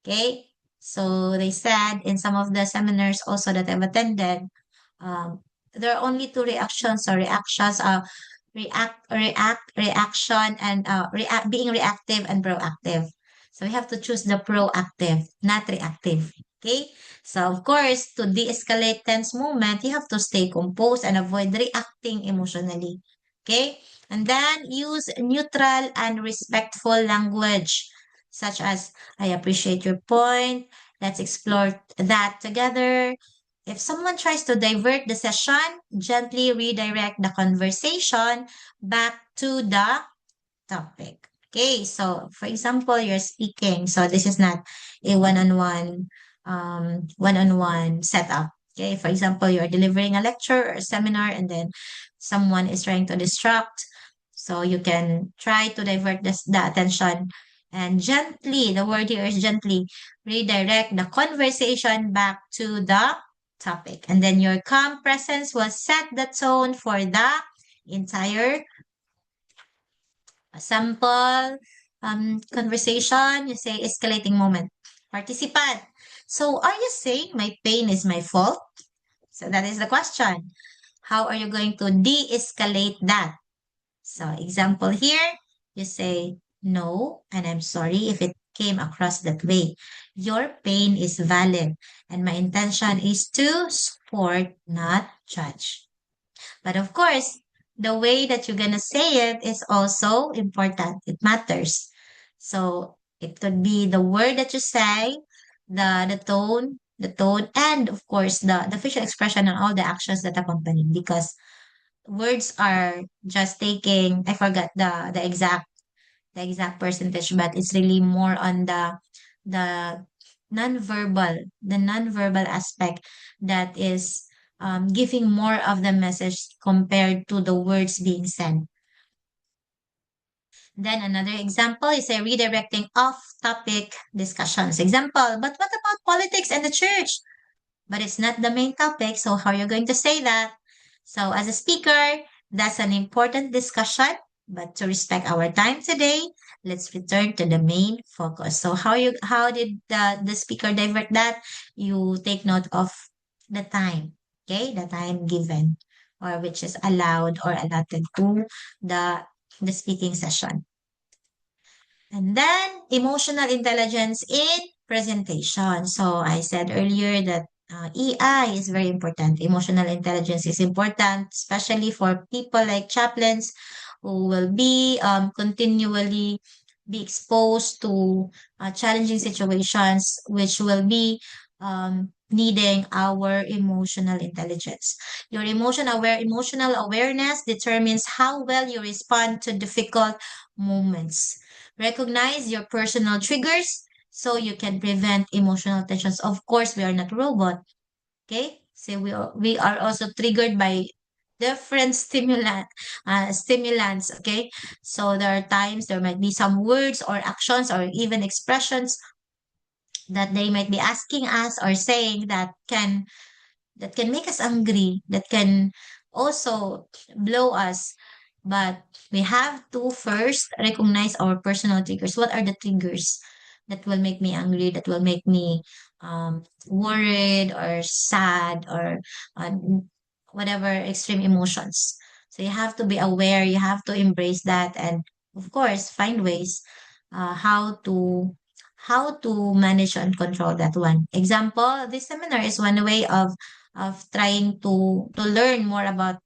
Okay, so they said in some of the seminars also that I've attended, there are only two reactions or reactions reaction, and being reactive and proactive. So we have to choose the proactive, not reactive. Okay. So of course, to de-escalate tense moment, you have to stay composed and avoid reacting emotionally. Okay. And then use neutral and respectful language, such as, I appreciate your point. Let's explore that together. If someone tries to divert the session, gently redirect the conversation back to the topic. Okay, so for example, you're speaking. So this is not a one-on-one setup. Okay, for example, you're delivering a lecture or a seminar, and then someone is trying to distract. So you can try to divert the attention and gently, the word here is gently, redirect the conversation back to the topic. And then your calm presence will set the tone for the entire sample conversation. You say escalating moment. Participant. So are you saying my pain is my fault? So that is the question. How are you going to de-escalate that? So example here, you say, no, and I'm sorry if it came across that way. Your pain is valid, and my intention is to support, not judge. But of course, the way that you're gonna say it is also important. It matters. So it could be the word that you say, the tone, and of course the facial expression and all the actions that accompany. Because words are just taking, I forgot the exact percentage, but it's really more on the the nonverbal aspect that is giving more of the message compared to the words being said. Then another example is a redirecting off-topic discussions. Example, but what about politics and the church? But it's not the main topic, so how are you going to say that? So as a speaker, that's an important discussion, but to respect our time today, let's return to the main focus. So how did the speaker divert that? You take note of the time, okay? The time given, or which is allowed or allotted to the speaking session. And then emotional intelligence in presentation. So I said earlier that EI is very important. Emotional intelligence is important, especially for people like chaplains who will be continually be exposed to challenging situations which will be needing our emotional intelligence. Your emotional awareness determines how well you respond to difficult moments. Recognize your personal triggers so you can prevent emotional tensions. Of course, we are not robot. Okay, so we are also triggered by different stimulants. Okay, so there are times there might be some words or actions or even expressions that they might be asking us or saying that can make us angry, that can also blow us. But we have to first recognize our personal triggers. What are the triggers that will make me angry, that will make me worried or sad or whatever extreme emotions? So you have to be aware, you have to embrace that, and of course, find ways how to manage and control that one. Example, this seminar is one way of trying to learn more about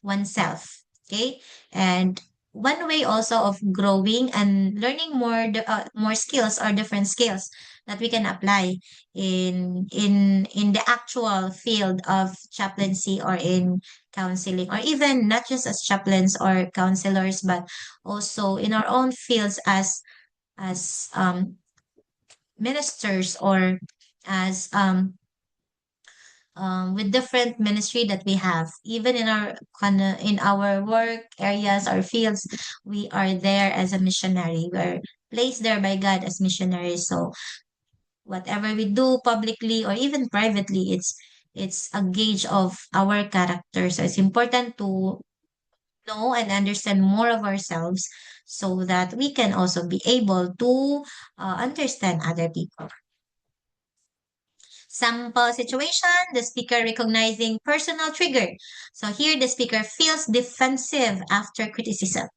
oneself. Okay, and one way also of growing and learning more skills or different skills that we can apply in the actual field of chaplaincy or in counseling, or even not just as chaplains or counselors, but also in our own fields as ministers, or as with different ministry that we have, even in our work areas or fields, we are there as a missionary. We're placed there by God as missionaries. So whatever we do publicly or even privately, it's a gauge of our character. So it's important to know and understand more of ourselves so that we can also be able to understand other people. Sample situation, the speaker recognizing personal trigger. So here the speaker feels defensive after criticism.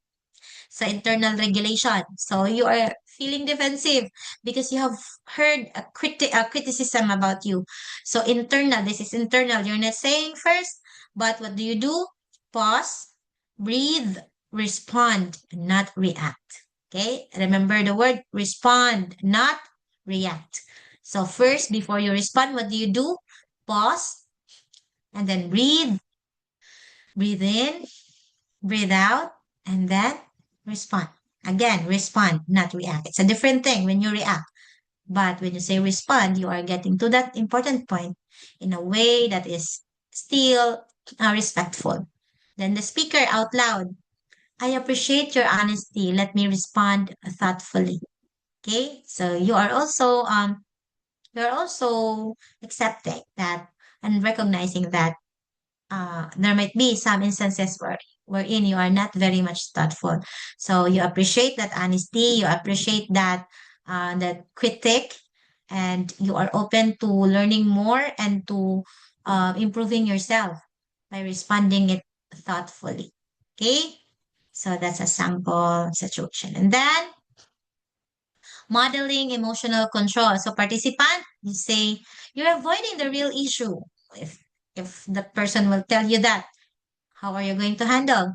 So internal regulation. So you are feeling defensive because you have heard a criticism about you. So internal, this is internal. You're not saying first, but what do? Pause, breathe, respond, not react. Okay? Remember the word respond, not react. So first, before you respond, what do? Pause, and then breathe. Breathe in, breathe out, and then respond. Again, respond, not react. It's a different thing when you react. But when you say respond, you are getting to that important point in a way that is still respectful. Then the speaker out loud, I appreciate your honesty. Let me respond thoughtfully. Okay, so you're also accepting that and recognizing that there might be some instances wherein you are not very much thoughtful. So you appreciate that honesty, you appreciate that critic, and you are open to learning more and to improving yourself by responding it thoughtfully. Okay, so that's a sample situation. And then modeling emotional control. So participant, you say you're avoiding the real issue. If if the person will tell you that, how are you going to handle?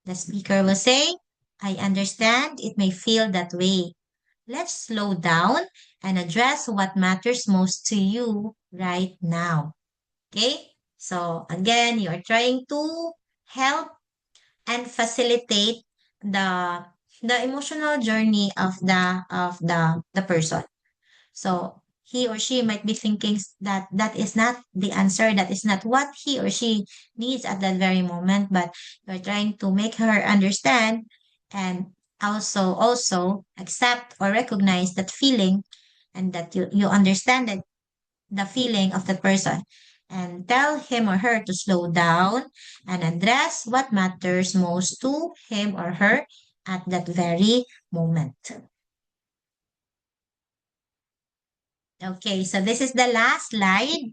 The speaker will say, I understand it may feel that way. Let's slow down and address what matters most to you right now. Okay? So again, you are trying to help and facilitate the the emotional journey of the person. So he or she might be thinking that that is not the answer, that is not what he or she needs at that very moment, but you're trying to make her understand and also accept or recognize that feeling, and that you understand that the feeling of that person, and tell him or her to slow down and address what matters most to him or her at that very moment. Okay, so this is the last slide.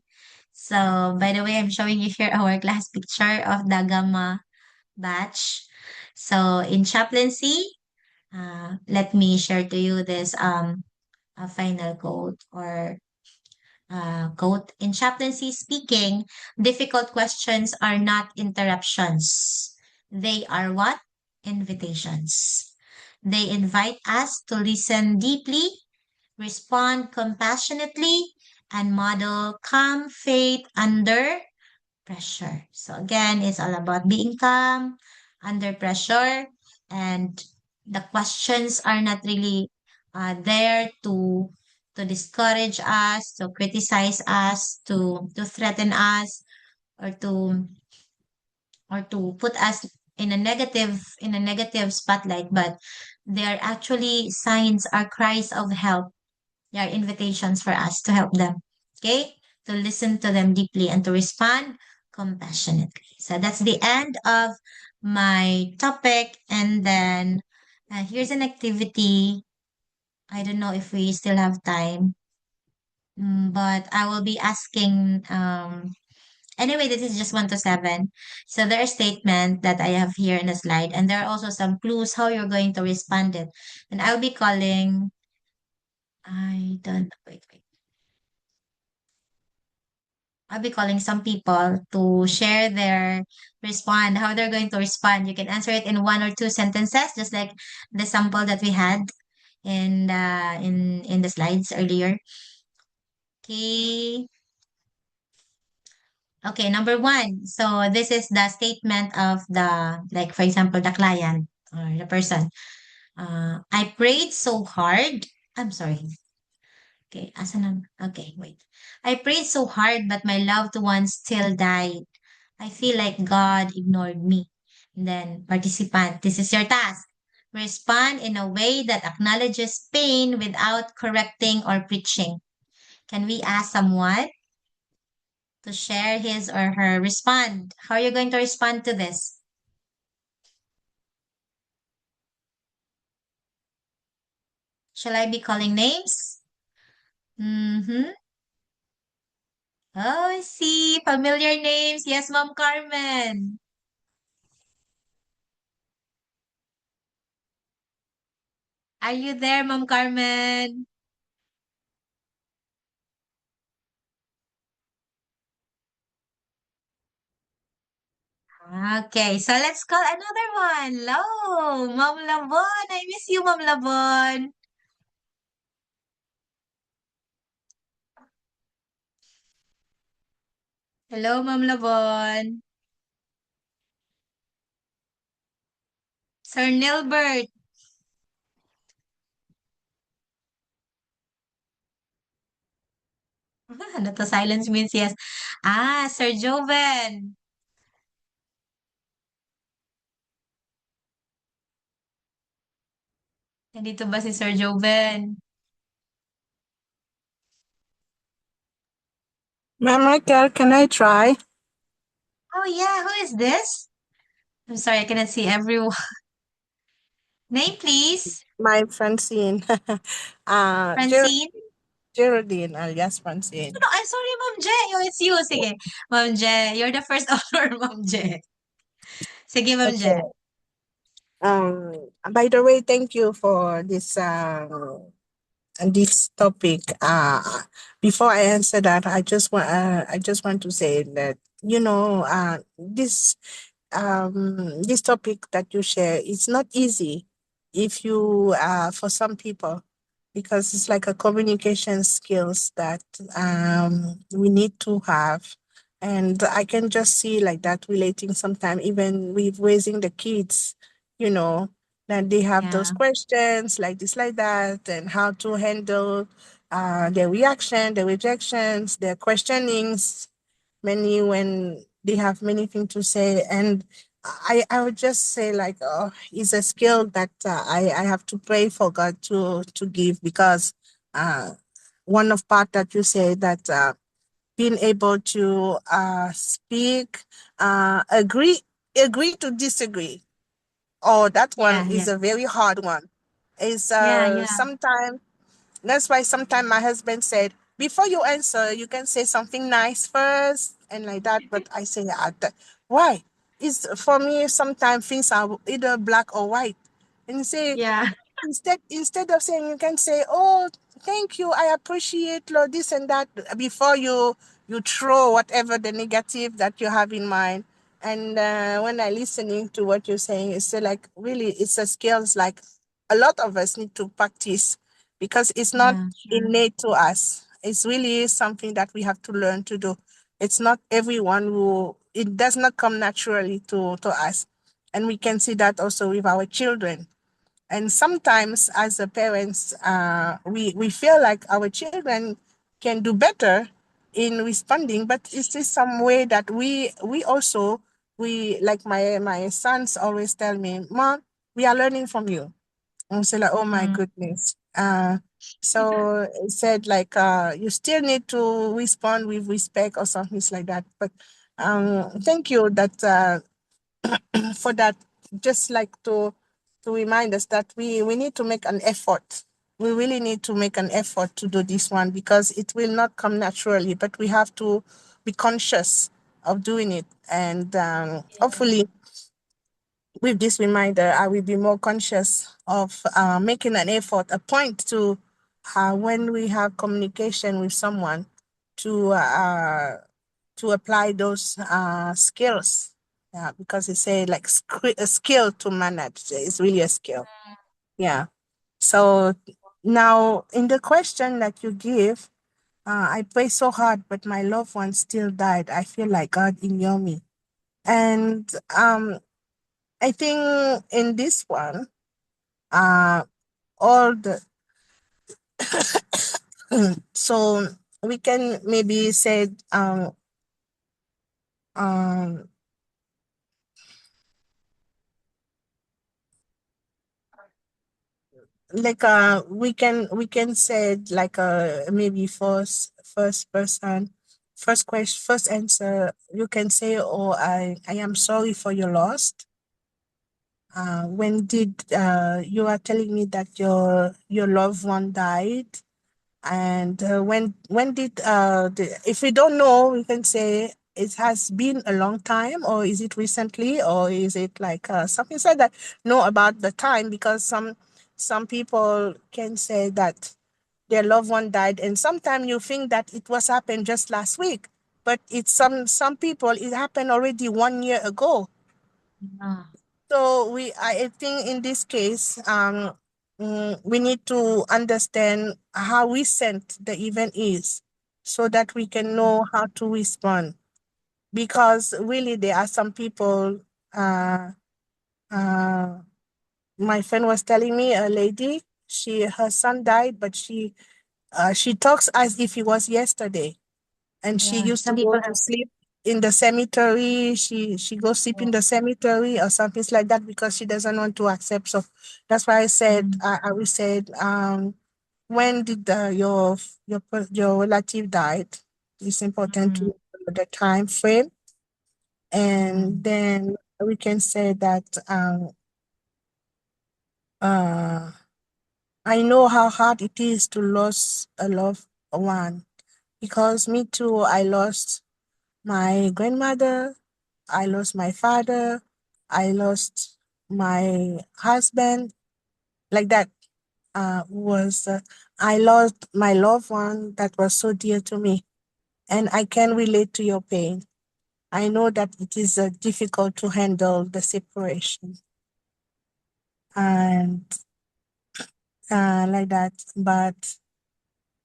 So, by the way, I'm showing you here our class picture of the Gamma batch. So, in chaplaincy, let me share to you this a final quote or quote. In chaplaincy speaking, difficult questions are not interruptions. They are what? Invitations. They invite us to listen deeply, respond compassionately, and model calm faith under pressure. So again, it's all about being calm under pressure, and the questions are not really there to discourage us, to criticize us, to threaten us, or to put us in a negative spotlight, but they are actually signs or cries of help. They are invitations for us to help them. Okay? To listen to them deeply and to respond compassionately. So that's the end of my topic. And then here's an activity. I don't know if we still have time, but I will be asking. Anyway, this is just 1 to 7. So there are statements that I have here in the slide, and there are also some clues how you're going to respond it. And I'll be calling. I don't wait. I'll be calling some people to share their respond, how they're going to respond. You can answer it in 1 or 2 sentences, just like the sample that we had in the slides earlier. Okay. Okay, number 1. So this is the statement of the, like for example, the client or the person. I prayed so hard. I'm sorry. Okay, asan na? Okay, wait. I prayed so hard, but my loved ones still died. I feel like God ignored me. And then, participant, this is your task. Respond in a way that acknowledges pain without correcting or preaching. Can we ask someone to share his or her respond? How are you going to respond to this? Shall I be calling names? Mm-hmm. Oh, I see. Familiar names. Yes, Ma'am Carmen. Are you there, Ma'am Carmen? Okay, so let's call another one. Hello, Ma'am Labon. I miss you, Ma'am Labon. Hello, Ma'am Labon. Sir Nilbert. Ano to? Silence means yes. Sir Joven. Nandito ba si Sir Joven? Ma'am Raquel, can I try? Oh, yeah. Who is this? I'm sorry, I cannot see everyone. Name, please. My Francine. Francine. Geraldine, alias Francine. No, I'm sorry, Ma'am Je. Oh, it's you. Sige. Ma'am Je, you're the first owner, Ma'am Je. Sige, Ma'am Je. Okay. By the way, thank you for this topic. Before I answer that, I just want to say that this topic that you share is not easy if you for some people, because it's like a communication skills that we need to have. And I can just see like that relating sometime even with raising the kids, you know, that they have those Yeah. questions like this, like that, and how to handle their reaction, their rejections, their questionings, many when they have many things to say. And I would just say like, oh, it's a skill that I have to pray for God to give, because one of part that you say that being able to speak, agree to disagree. Oh, that one Yeah, is yeah. a very hard one. Is Yeah, yeah. sometimes that's why sometimes my husband said, before you answer, you can say something nice first and like that. But I say, why? It's for me, sometimes things are either black or white. And you say, Yeah. instead of saying, you can say, oh, thank you, I appreciate Lord, this and that, before you throw whatever the negative that you have in mind. And when I listening to what you're saying, it's like really, it's a skills like a lot of us need to practice because it's not Yeah, sure. innate to us. It's really something that we have to learn to do. It's not everyone who, it does not come naturally to us. And we can see that also with our children. And sometimes as a parents, we feel like our children can do better in responding, but it's just some way that we also, we, like my sons always tell me, Mom, we are learning from you. And so like, oh my Mm. goodness. So it said like, you still need to respond with respect or something like that. But thank you that for that, just like to remind us that we need to make an effort. We really need to make an effort to do this one because it will not come naturally, but we have to be conscious of doing it. And hopefully with this reminder, I will be more conscious of making an effort, a point to when we have communication with someone to apply those skills. Yeah, because it's a skill to manage. It's really a skill. Yeah. So now in the question that you give, I pray so hard, but my loved one still died. I feel like God ignore me. And I think in this one, all the so we can maybe say um like we can say like maybe first person, first question, first answer, you can say, oh, I am sorry for your loss. When did you are telling me that your loved one died, and when did if we don't know, we can say it has been a long time, or is it recently, or is it like something like that. Know about the time, because some people can say that their loved one died, and sometimes you think that it was happened just last week, but it's some people it happened already 1 year ago. Yeah. So I think in this case, we need to understand how recent the event is, so that we can know how to respond. Because really, there are some people. Uh, uh, my friend was telling me, a lady, her son died, but she talks as if it was yesterday, and she Yeah. used to Some go people to have, sleep in the cemetery. She goes sleep in the cemetery or something like that because she doesn't want to accept. So that's why I said, Mm. I will said, when did your relative died? It's important to Mm. know the time frame, and Mm. then we can say that uh I know how hard it is to lose a loved one, because me too, I lost my grandmother, I lost my father, I lost my husband, like that. Was I lost my loved one that was so dear to me, and I can relate to your pain. I know that it is difficult to handle the separation and like that, but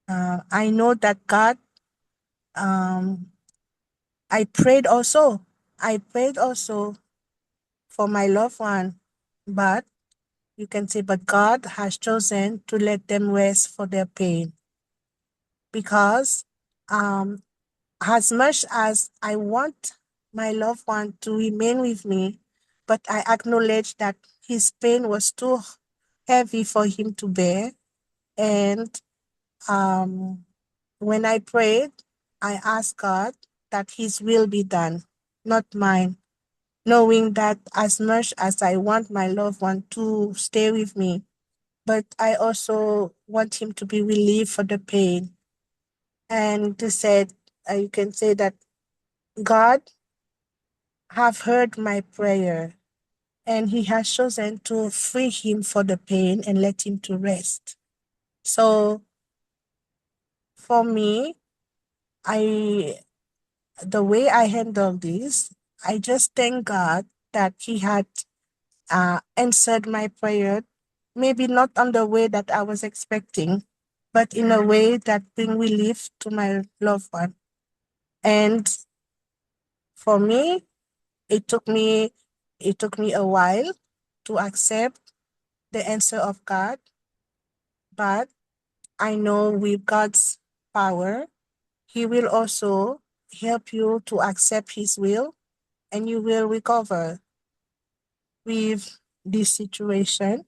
I know that God. Um, I prayed also. I prayed also for my loved one, but you can say, but God has chosen to let them rest for their pain, because um, as much as I want my loved one to remain with me, but I acknowledge that his pain was too heavy for him to bear. And um, when I prayed, I asked God that his will be done, not mine, knowing that as much as I want my loved one to stay with me, but I also want him to be relieved for the pain. And to said, you can say that God have heard my prayer, and he has chosen to free him for the pain and let him to rest. So for me, the way I handle this, I just thank God that he had answered my prayer, maybe not on the way that I was expecting, but in a way that bring relief to my loved one. And for me, it took me a while to accept the answer of God, but I know with God's power, He will also help you to accept His will, and you will recover with this situation,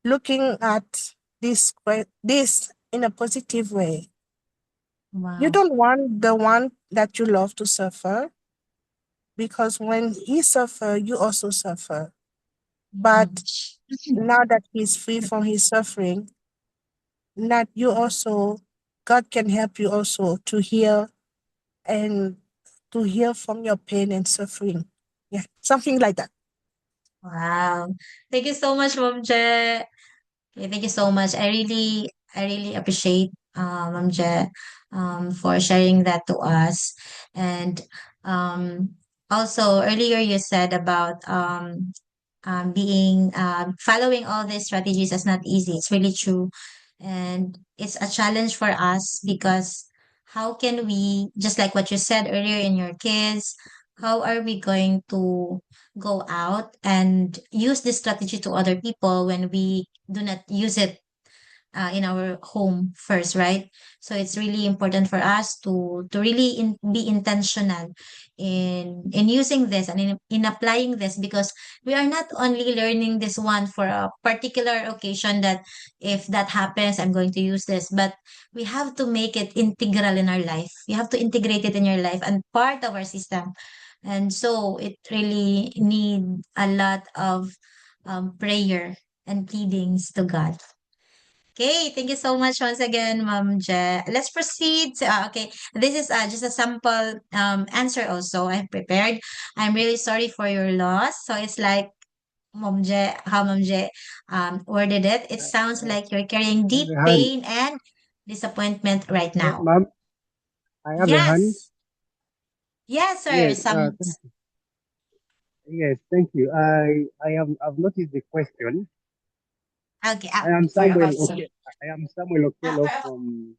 looking at this in a positive way. You Wow. don't want the one that you love to suffer, because when he suffer, you also suffer. But now that he's free from his suffering, that you also, God can help you also to heal and to heal from your pain and suffering. Yeah, something like that. Wow. Thank you so much, Mom Je. Okay, thank you so much. I really appreciate Ma'am Je for sharing that to us. And also earlier you said about being following all these strategies is not easy. It's really true. And it's a challenge for us because how can we, just like what you said earlier in your kids, how are we going to go out and use this strategy to other people when we do not use it in our home first, right? So it's really important for us to really be intentional in using this and in applying this, because we are not only learning this one for a particular occasion that if that happens, I'm going to use this, but we have to make it integral in our life. You have to integrate it in your life and part of our system. And so it really need a lot of prayer and pleadings to God. Okay, thank you so much once again, Ma'am Je. Let's proceed. Okay, this is just a sample answer also I've prepared. I'm really sorry for your loss. So it's like Ma'am Je, how Ma'am Je worded it. It sounds like you're carrying I have deep a hand. pain and disappointment right now. Ma'am, I have a hand. Yes. Yes, sir. Yes, yes, thank you. I've noticed the question. Okay. I am For Samuel us, sir. Okello from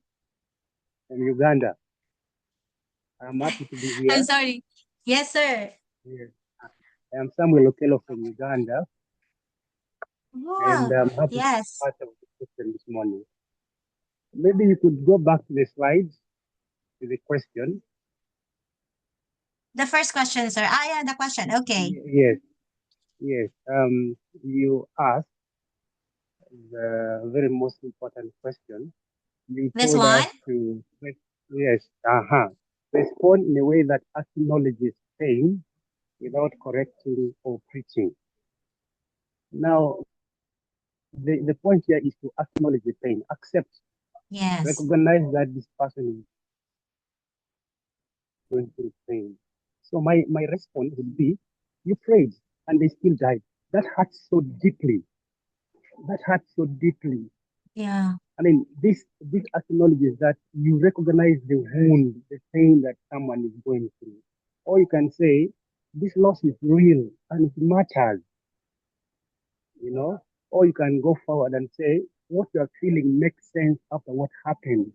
Uganda. I'm happy to be I'm here. sorry. Yes, sir. Yes. I am Samuel Okello from Uganda, and Oh, I'm happy to be yes. part of the question this morning. Maybe you could go back to the slides to the question. The first question, sir. Yeah, the question. Okay. Yes, yes. You asked the very most important question. You This told one? us to, yes, respond in a way that acknowledges pain without correcting or preaching. Now, the point here is to acknowledge the pain, accept, Yes. recognize that this person is going through pain. So my response would be, you prayed and they still died. That hurts so deeply. That hurts so deeply. Yeah. I mean, this acknowledges that you recognize the wound, the pain that someone is going through. Or you can say, this loss is real and it matters, you know. Or you can go forward and say, what you are feeling makes sense after what happened.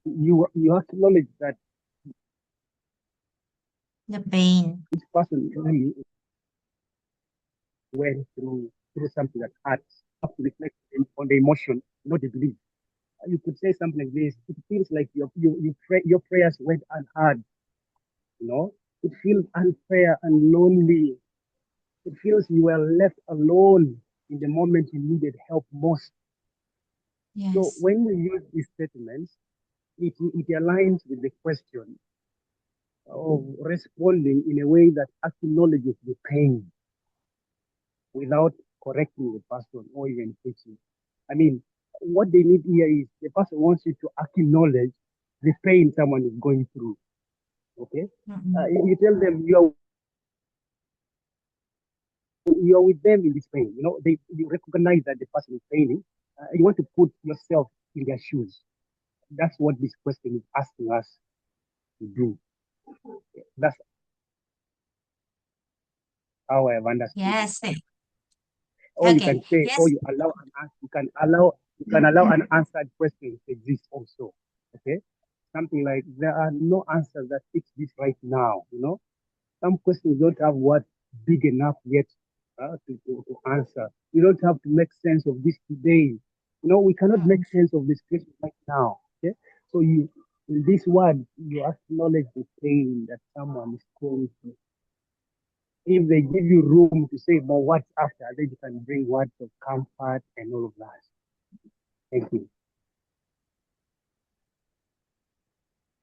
You acknowledge that The pain. this person really went through something that hurts. You have to reflect on the emotion, not the belief. You could say something like this. It feels like your prayers went unheard. You know, it feels unfair and lonely. It feels you were left alone in the moment you needed help most. So Yes. when we use these statements, it aligns with the question of responding in a way that acknowledges the pain without correcting the person or even preaching. I mean, what they need here is the person wants you to acknowledge the pain someone is going through. Okay, you tell them you're with them in this pain. You know, you recognize that the person is paining. You want to put yourself in their shoes. That's what this question is asking us to do. That's how I have understood it. Yes. or you Okay. can say, Yes. or you can allow unanswered questions to exist also. Okay, something like there are no answers that fix this right now. Some questions don't have words big enough yet to answer. You don't have to make sense of this today. We cannot make sense of this question right now. Okay, so in this word, you acknowledge the pain that someone is going through. If they give you room to say more words after, then you can bring words of comfort and all of that. Thank you.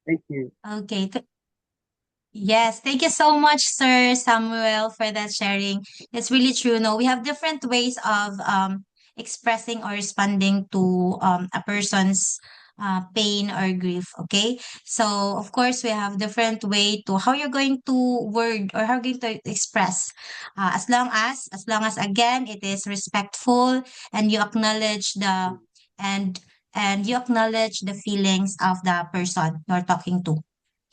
Thank you. Okay. Yes, thank you so much, Sir Samuel, for that sharing. It's really true. No, we have different ways of expressing or responding to a person's pain or grief. Okay, so of course we have different way to how you're going to word or how you're going to express. As long as again it is respectful and you acknowledge and you acknowledge the feelings of the person you're talking to.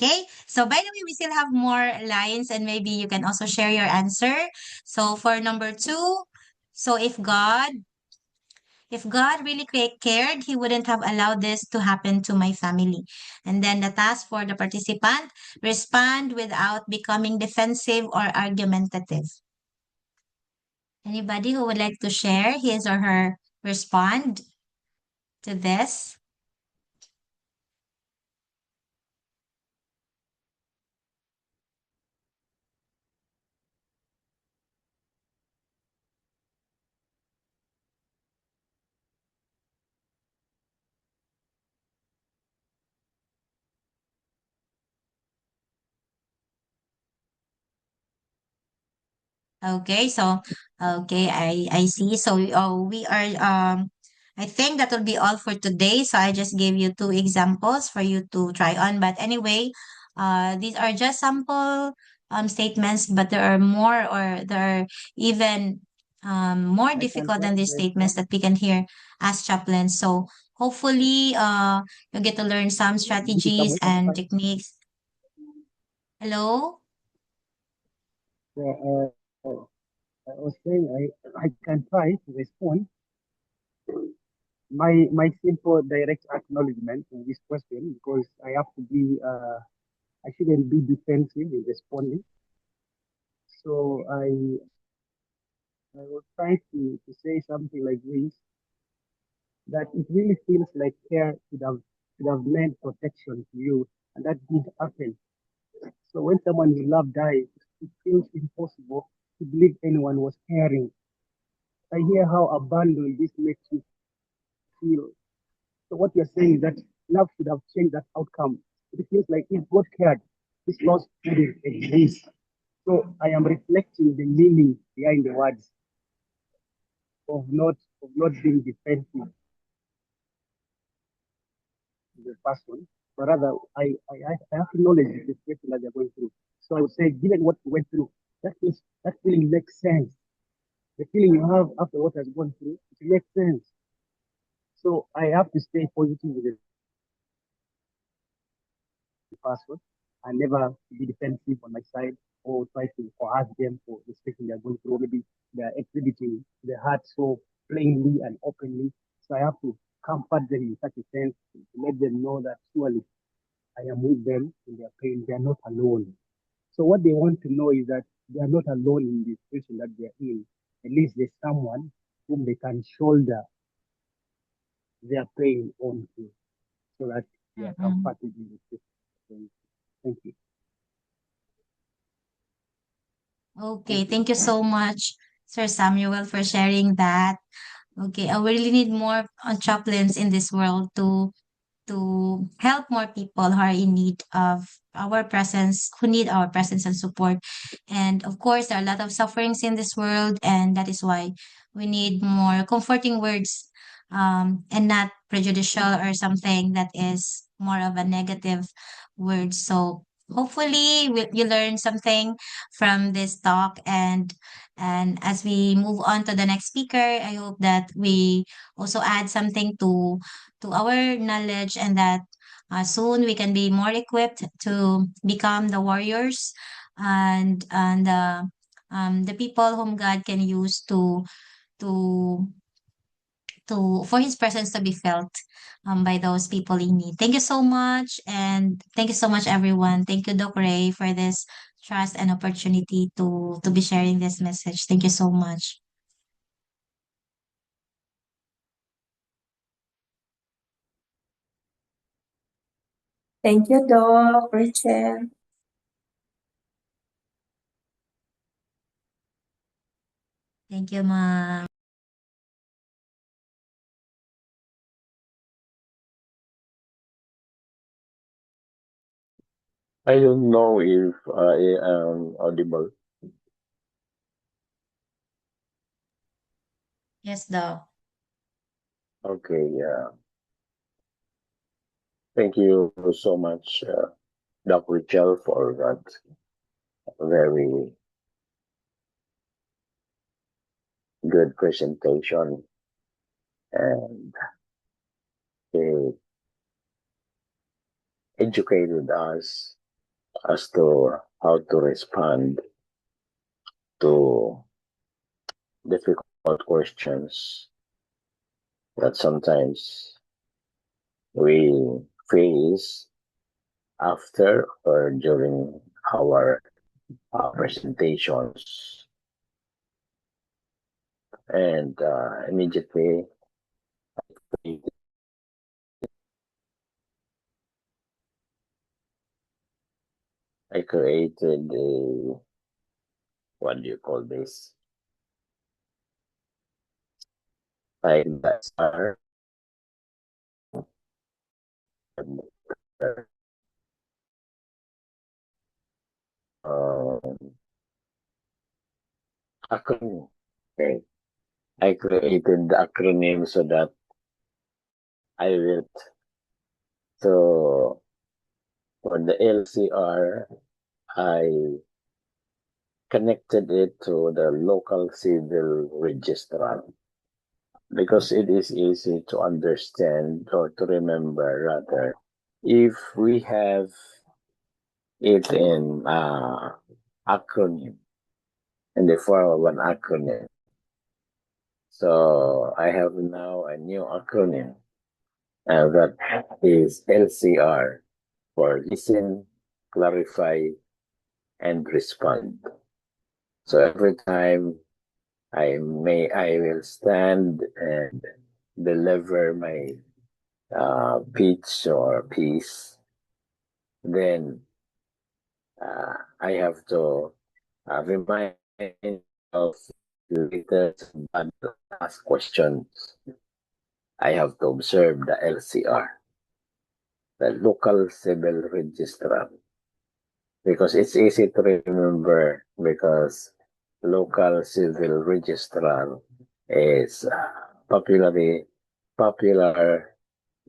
Okay, so by the way, we still have more lines and maybe you can also share your answer. So for number 2, so if God really cared, he wouldn't have allowed this to happen to my family. And then the task for the participant, respond without becoming defensive or argumentative. Anybody who would like to share his or her respond to this? Okay, so I see. So we are I think that will be all for today. So I just gave you 2 examples for you to try on. But anyway, these are just sample statements, but there are more or there are even more I can difficult try than to these statements respond. that we can hear as chaplains. So hopefully you get to learn some This is strategies Samuel. Can and try. techniques. Hello? So, I was saying I can try to respond. My simple direct acknowledgement to this question, because I have to be I shouldn't be defensive in responding. So I was trying to say something like this, that it really feels like care should have meant protection to you, and that didn't happen. So when someone you love dies, it feels impossible to believe anyone was caring. I hear how abandoned this makes you feel. So what you're saying is that love should have changed that outcome. It feels like if God cared, this loss wouldn't exist. So I am reflecting the meaning behind the words of not being defensive to the person, but rather I acknowledge the situation that they're going through. So I would say, given what you went through, that feeling makes sense. The feeling you have after what has gone through, it makes sense. So I have to stay positive with the person and never be defensive on my side or try to or ask them for the situation they're going through. Maybe they're exhibiting their heart so plainly and openly. So I have to comfort them in such a sense to let them know that surely I am with them in their pain. They are not alone. So what they want to know is that they are not alone in the situation that they're in. At least there's someone whom they can shoulder their pain onto so that they are Mm-mm. comforted in the situation. Thank you. Okay, Thank you. thank you so much, Sir Samuel, for sharing that. Okay, we really need more chaplains in this world to help more people who are in need of our presence, who need our presence and support. And of course, there are a lot of sufferings in this world, and that is why we need more comforting words, and not prejudicial or something that is more of a negative word. So hopefully you learn something from this talk, and as we move on to the next speaker, I hope that we also add something to our knowledge, and that soon we can be more equipped to become the warriors and the people whom God can use to for his presence to be felt by those people in need. Thank you so much, and thank you so much, everyone. Thank you, Doc Ray, for this trust and opportunity to be sharing this message. Thank you so much. Thank you, Doc, Rachel. Thank you, ma'am. I don't know if I am audible. Yes, Doc. Okay, thank you so much, Dr. Richel, for that very good presentation. And it educated us as to how to respond to difficult questions that sometimes we face after or during our presentations. And immediately I created a, what do you call this? Like that star. Acronym. Okay. I created the acronym so that I will. So for the LCR, I connected it to the local civil registrar because it is easy to understand or to remember rather if we have it in acronym, in the form of an acronym. So I have now a new acronym that is LCR, for listen, clarify, and respond. So every time I will stand and deliver my pitch or piece, then I have to remind of later and ask questions. I have to observe the LCR, the local civil registrar, because it's easy to remember because local civil registrar is popular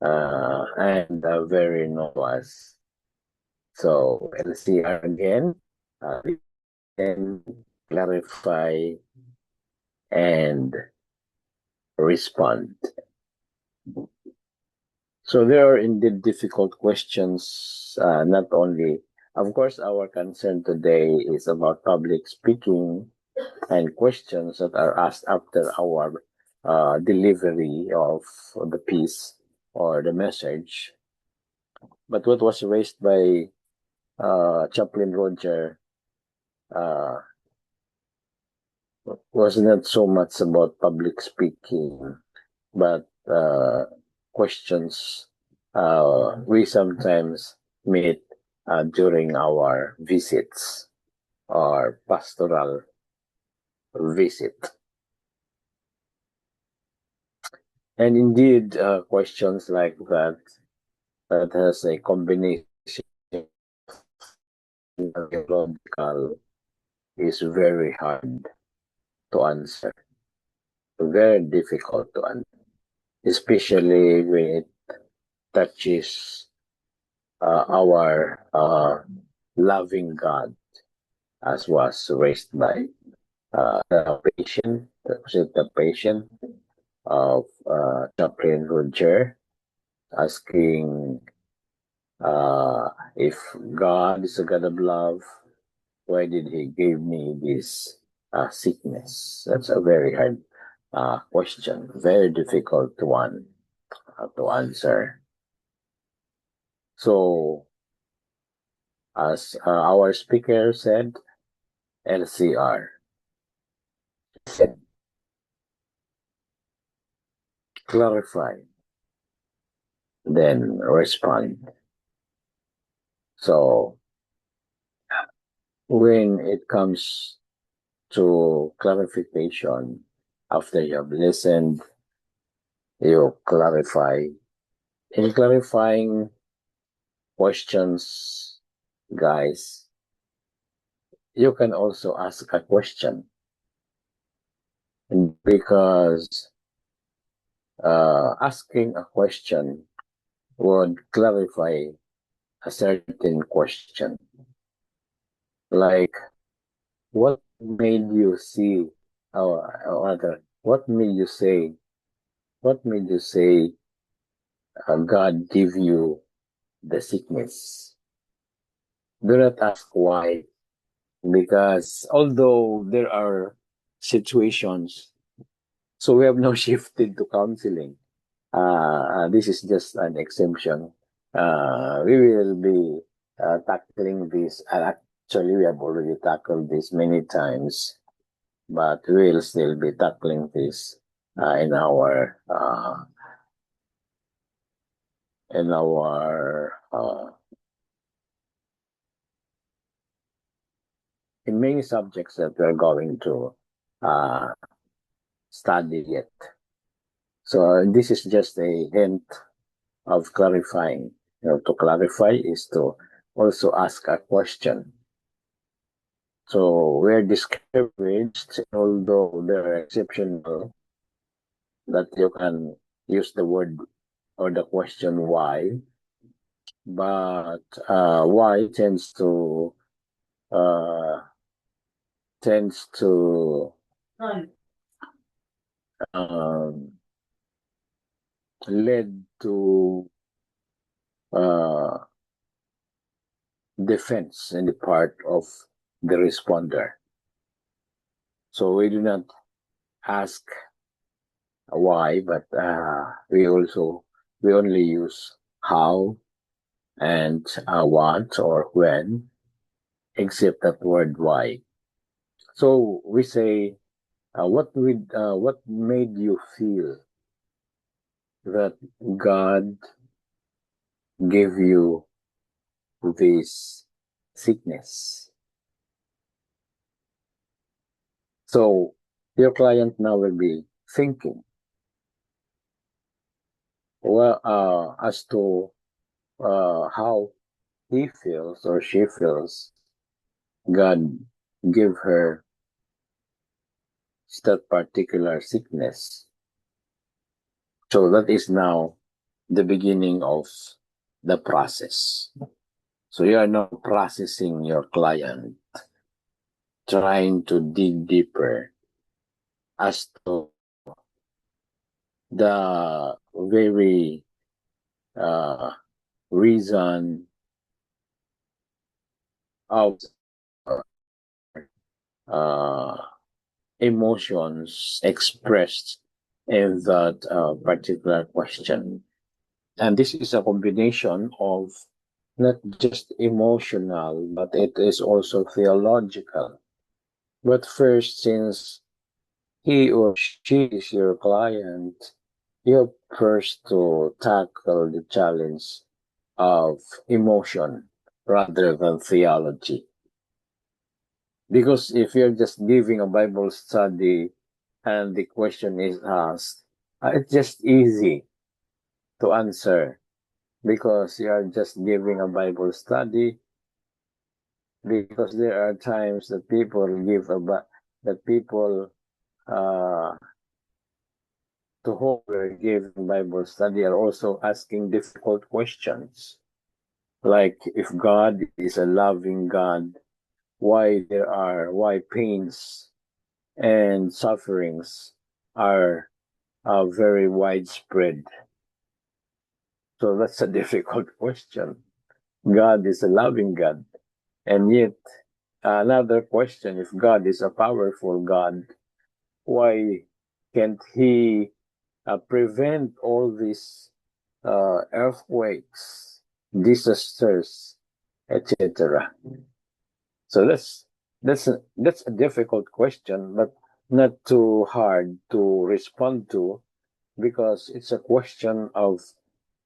and very novice. So LCR again, then clarify and respond. So there are indeed difficult questions, not only, of course, our concern today is about public speaking and questions that are asked after our delivery of the piece or the message. But what was raised by Chaplain Roger was not so much about public speaking, but questions we sometimes meet during our visits or pastoral visit. And indeed, questions like that has a combination of logical is very hard to answer, very difficult to answer, especially when it touches our loving God, as was raised by the patient of Chaplain Roger, asking if God is a God of love, why did He give me this sickness? That's a very hard question, very difficult one to answer. So, as our speaker said, LCR. Said, clarify, then respond. So, when it comes to clarification, after you have listened, you clarify. In clarifying questions, guys, you can also ask a question, because asking a question would clarify a certain question. Like, what made you see, or rather, what made you say God give you the sickness? Do not ask why, because although there are situations, so we have now shifted to counseling. This is just an exemption. We will be tackling this. Actually, we have already tackled this many times, but we will still be tackling this in our in many subjects that we're going to study yet. So this is just a hint of clarifying. To clarify is to also ask a question. So we're discouraged, although there are exceptional, that you can use the word or the question why, but why tends to led to defense in the part of the responder. So we do not ask why, but we only use how and what or when, except that word why. So we say, what made you feel that God gave you this sickness? So your client now will be thinking, well, as to how he feels or she feels God give her that particular sickness. So that is now the beginning of the process. So you are now processing your client, trying to dig deeper as to the very reason of emotions expressed in that particular question. And this is a combination of not just emotional, but it is also theological. But first, since he or she is your client, you have first to tackle the challenge of emotion rather than theology. Because if you're just giving a Bible study and the question is asked, it's just easy to answer, because you are just giving a Bible study. Because there are times that people to whom we're giving Bible study are also asking difficult questions, like if God is a loving God, why pains and sufferings are very widespread. So that's a difficult question. God is a loving God, and yet another question: if God is a powerful God, why can't he prevent all these earthquakes, disasters, etc.? So that's a difficult question, but not too hard to respond to, because it's a question of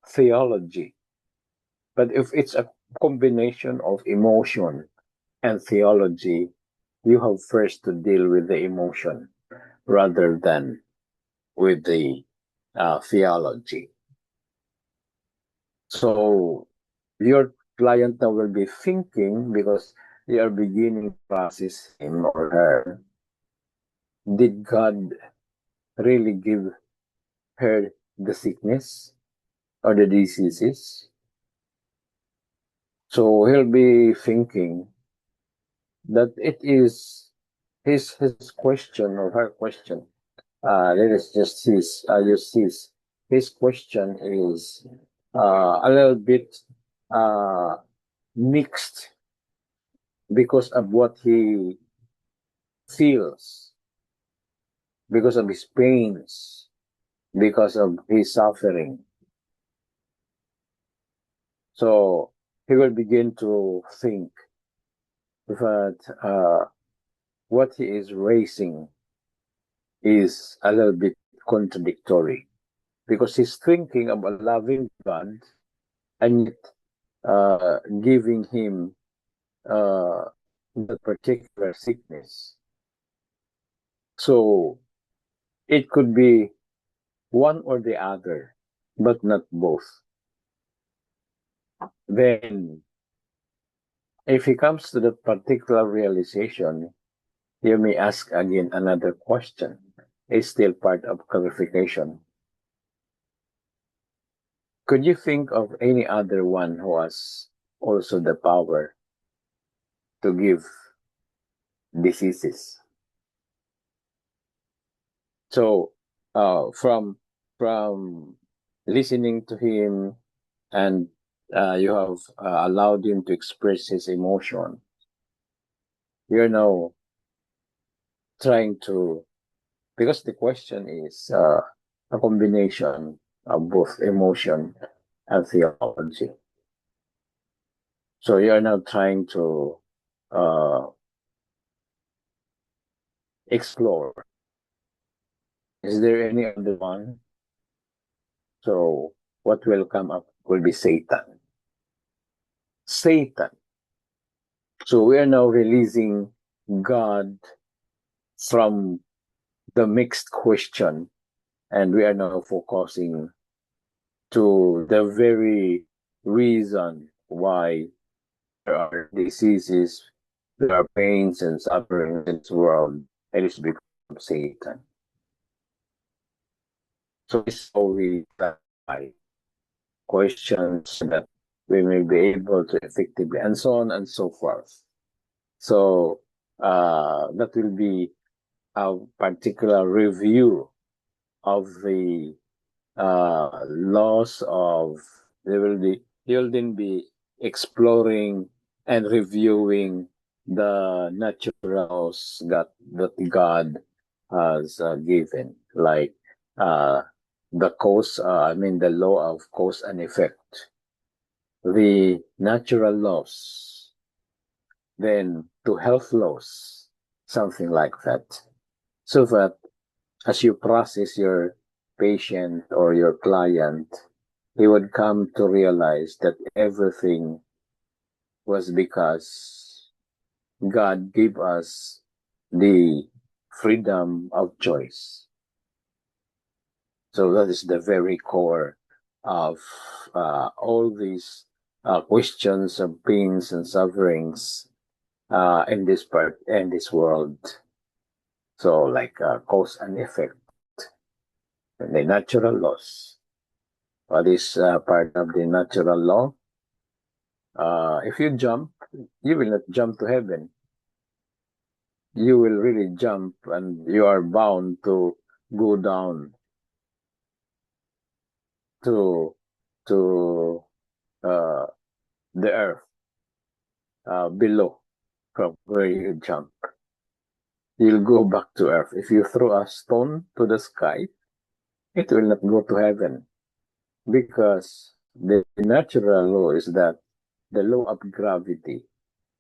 theology. But if it's a combination of emotion and theology, you have first to deal with the emotion rather than with the theology. So your client now will be thinking, because they are beginning to process him or her. Did God really give her the sickness or the diseases? So he'll be thinking that it is his question or her question. Let us just use his. His question is a little bit mixed because of what he feels, because of his pains, because of his suffering. So he will begin to think that what he is raising is a little bit contradictory, because he's thinking of a loving God and yet giving him the particular sickness. So it could be one or the other, but not both. Then, if he comes to that particular realization, you may ask again another question. It's still part of clarification. Could you think of any other one who has also the power to give diseases? So, from listening to him, and you have allowed him to express his emotion, you're now trying to, because the question is a combination of both emotion and theology. So you are now trying to explore, is there any other one? So what will come up will be Satan. Satan. So we are now releasing God from the mixed question, and we are now focusing to the very reason why there are diseases, there are pains and suffering in this world, and it's because of Satan. So this is how we clarify questions that we may be able to effectively, and so on and so forth. So that will be a particular review of the laws of, you'll then be exploring and reviewing the natural laws that God has given, like the cause, the law of cause and effect, the natural laws, then to health laws, something like that. So that as you process your patient or your client, he would come to realize that everything was because God gave us the freedom of choice. So that is the very core of all these questions of pains and sufferings in this world. So like cause and effect, the natural laws. What is part of the natural law? If you jump, you will not jump to heaven. You will really jump, and you are bound to go down to the earth below from where you jump. you'll go back to earth. If you throw a stone to the sky, it will not go to heaven, because the natural law is that the law of gravity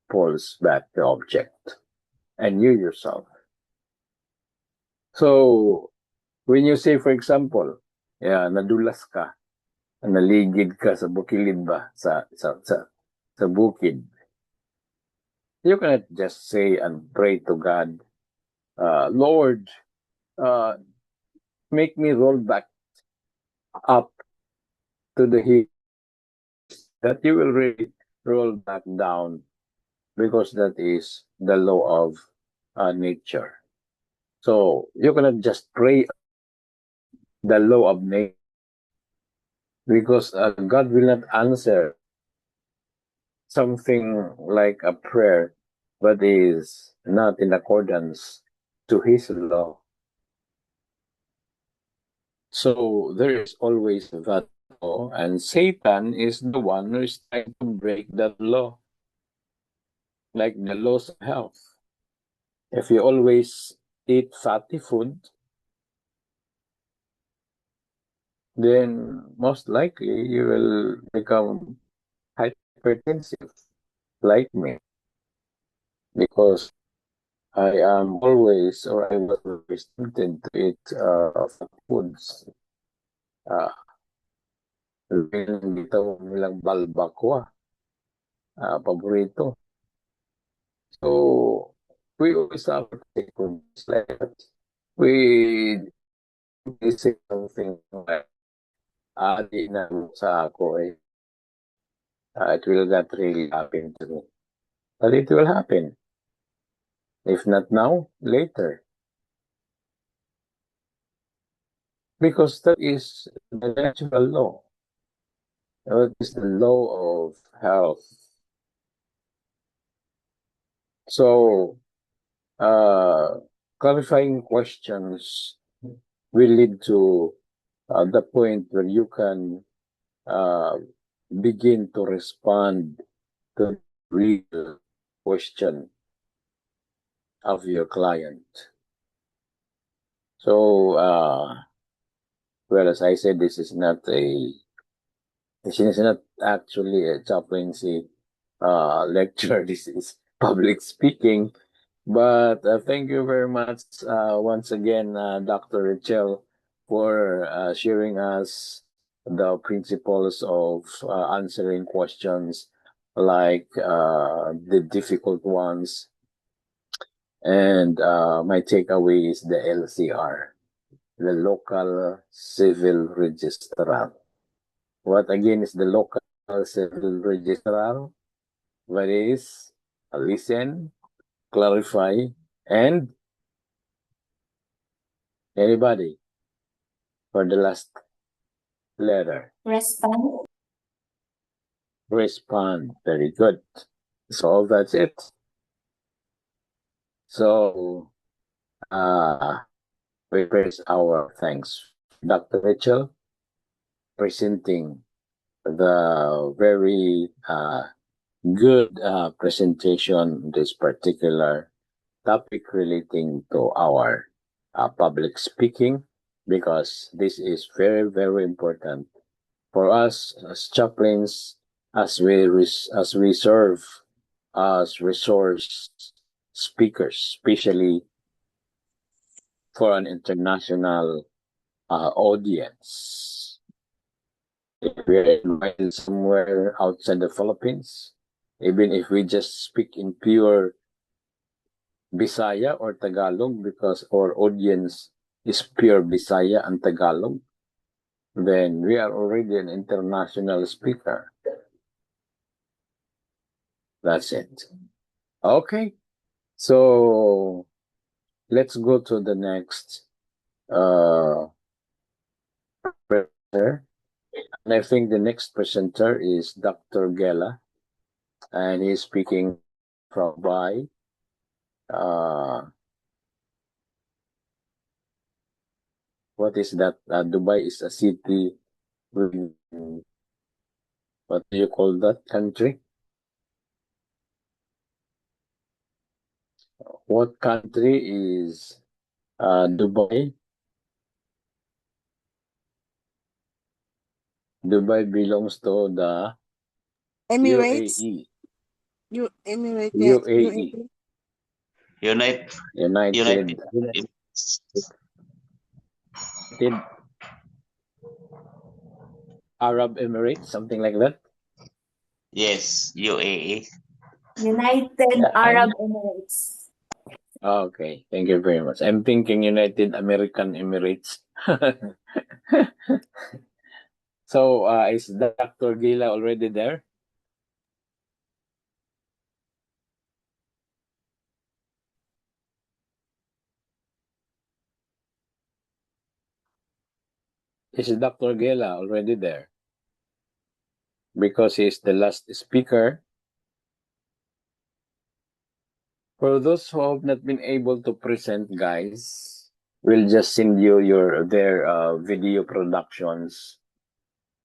pulls back the object and you yourself. So when you say, for example, nadulas ka, naligid ka sa bukilid ba, sa bukid, you cannot just say and pray to God, Lord, make me roll back up to the hill, that you will really roll back down, because that is the law of nature. So you cannot just pray the law of nature, because God will not answer something like a prayer but is not in accordance to his law. So there is always that law, and Satan is the one who is trying to break that law, like the laws of health. If you always eat fatty food, then most likely you will become hypertensive, like me, because I am always, or I was always tempted to eat foods. Dito nilang balbacoa, paborito. So we always have to take foods like that. We say something like, di na sa ako eh. It will not really happen to me. But it will happen. If not now, later. Because that is the natural law. That is the law of health. So, clarifying questions will lead to the point where you can begin to respond to the real question of your client. So, well, as I said, this is not actually a chaplaincy lecture. This is public speaking. But thank you very much once again, Dr. Rachel, for sharing us the principles of answering questions like the difficult ones. And my takeaway is the LCR, the Local Civil Registrar. What again is the Local Civil Registrar? What is listen, clarify, and anybody for the last letter? Respond. Respond. Very good. So that's it. So we raise our thanks, Dr. Rachel, presenting the very good presentation, this particular topic relating to our public speaking, because this is very, very important for us as chaplains, as we serve as resource speakers, especially for an international audience. If we're invited somewhere outside the Philippines, even if we just speak in pure Bisaya or Tagalog, because our audience is pure Bisaya and Tagalog, then we are already an international speaker. That's it. Okay. So let's go to the next presenter. And I think the next presenter is Dr. Gela, and he's speaking from Dubai. What is that? Dubai is a city with, what do you call that country? What country is Dubai? Dubai belongs to the Emirates, UAE. Emirates, yeah, UAE. United United Arab Emirates, something like that. Yes, UAE. United Yeah, Arab Emirates. Okay, thank you very much. I'm thinking United American Emirates. So, is Dr. Gila already there? Is Dr. Gila already there? Because he's the last speaker. For those who have not been able to present, guys, we'll just send you their video productions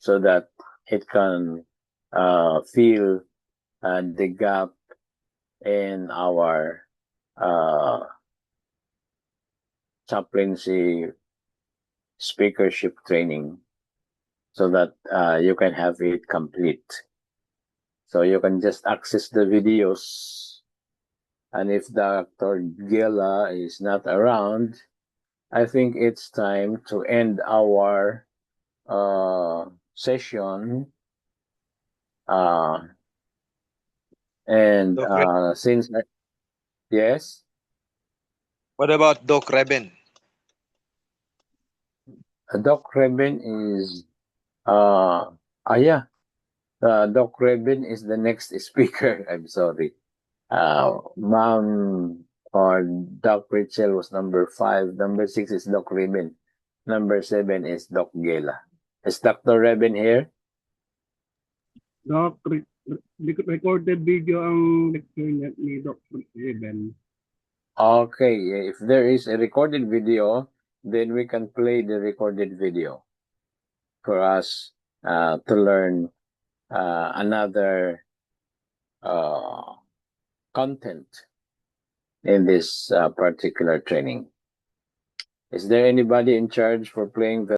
so that it can fill the gap in our chaplaincy speakership training, so that you can have it complete. So you can just access the videos, and if Dr. Gela is not around, I think it's time to end our session. And since yes, What about Doc Reben? Doc Reben is yeah, Doc Reben is the next speaker. I'm sorry. Ma'am or Doc Rachel was number 5. Number 6 is Doc Reben. Number 7 is Doc Gela. Is Dr. Reben here? Doc, recorded video ang lecture ni Dr. Reben. Okay, if there is a recorded video, then we can play the recorded video for us to learn another content in this particular training. Is there anybody in charge for playing the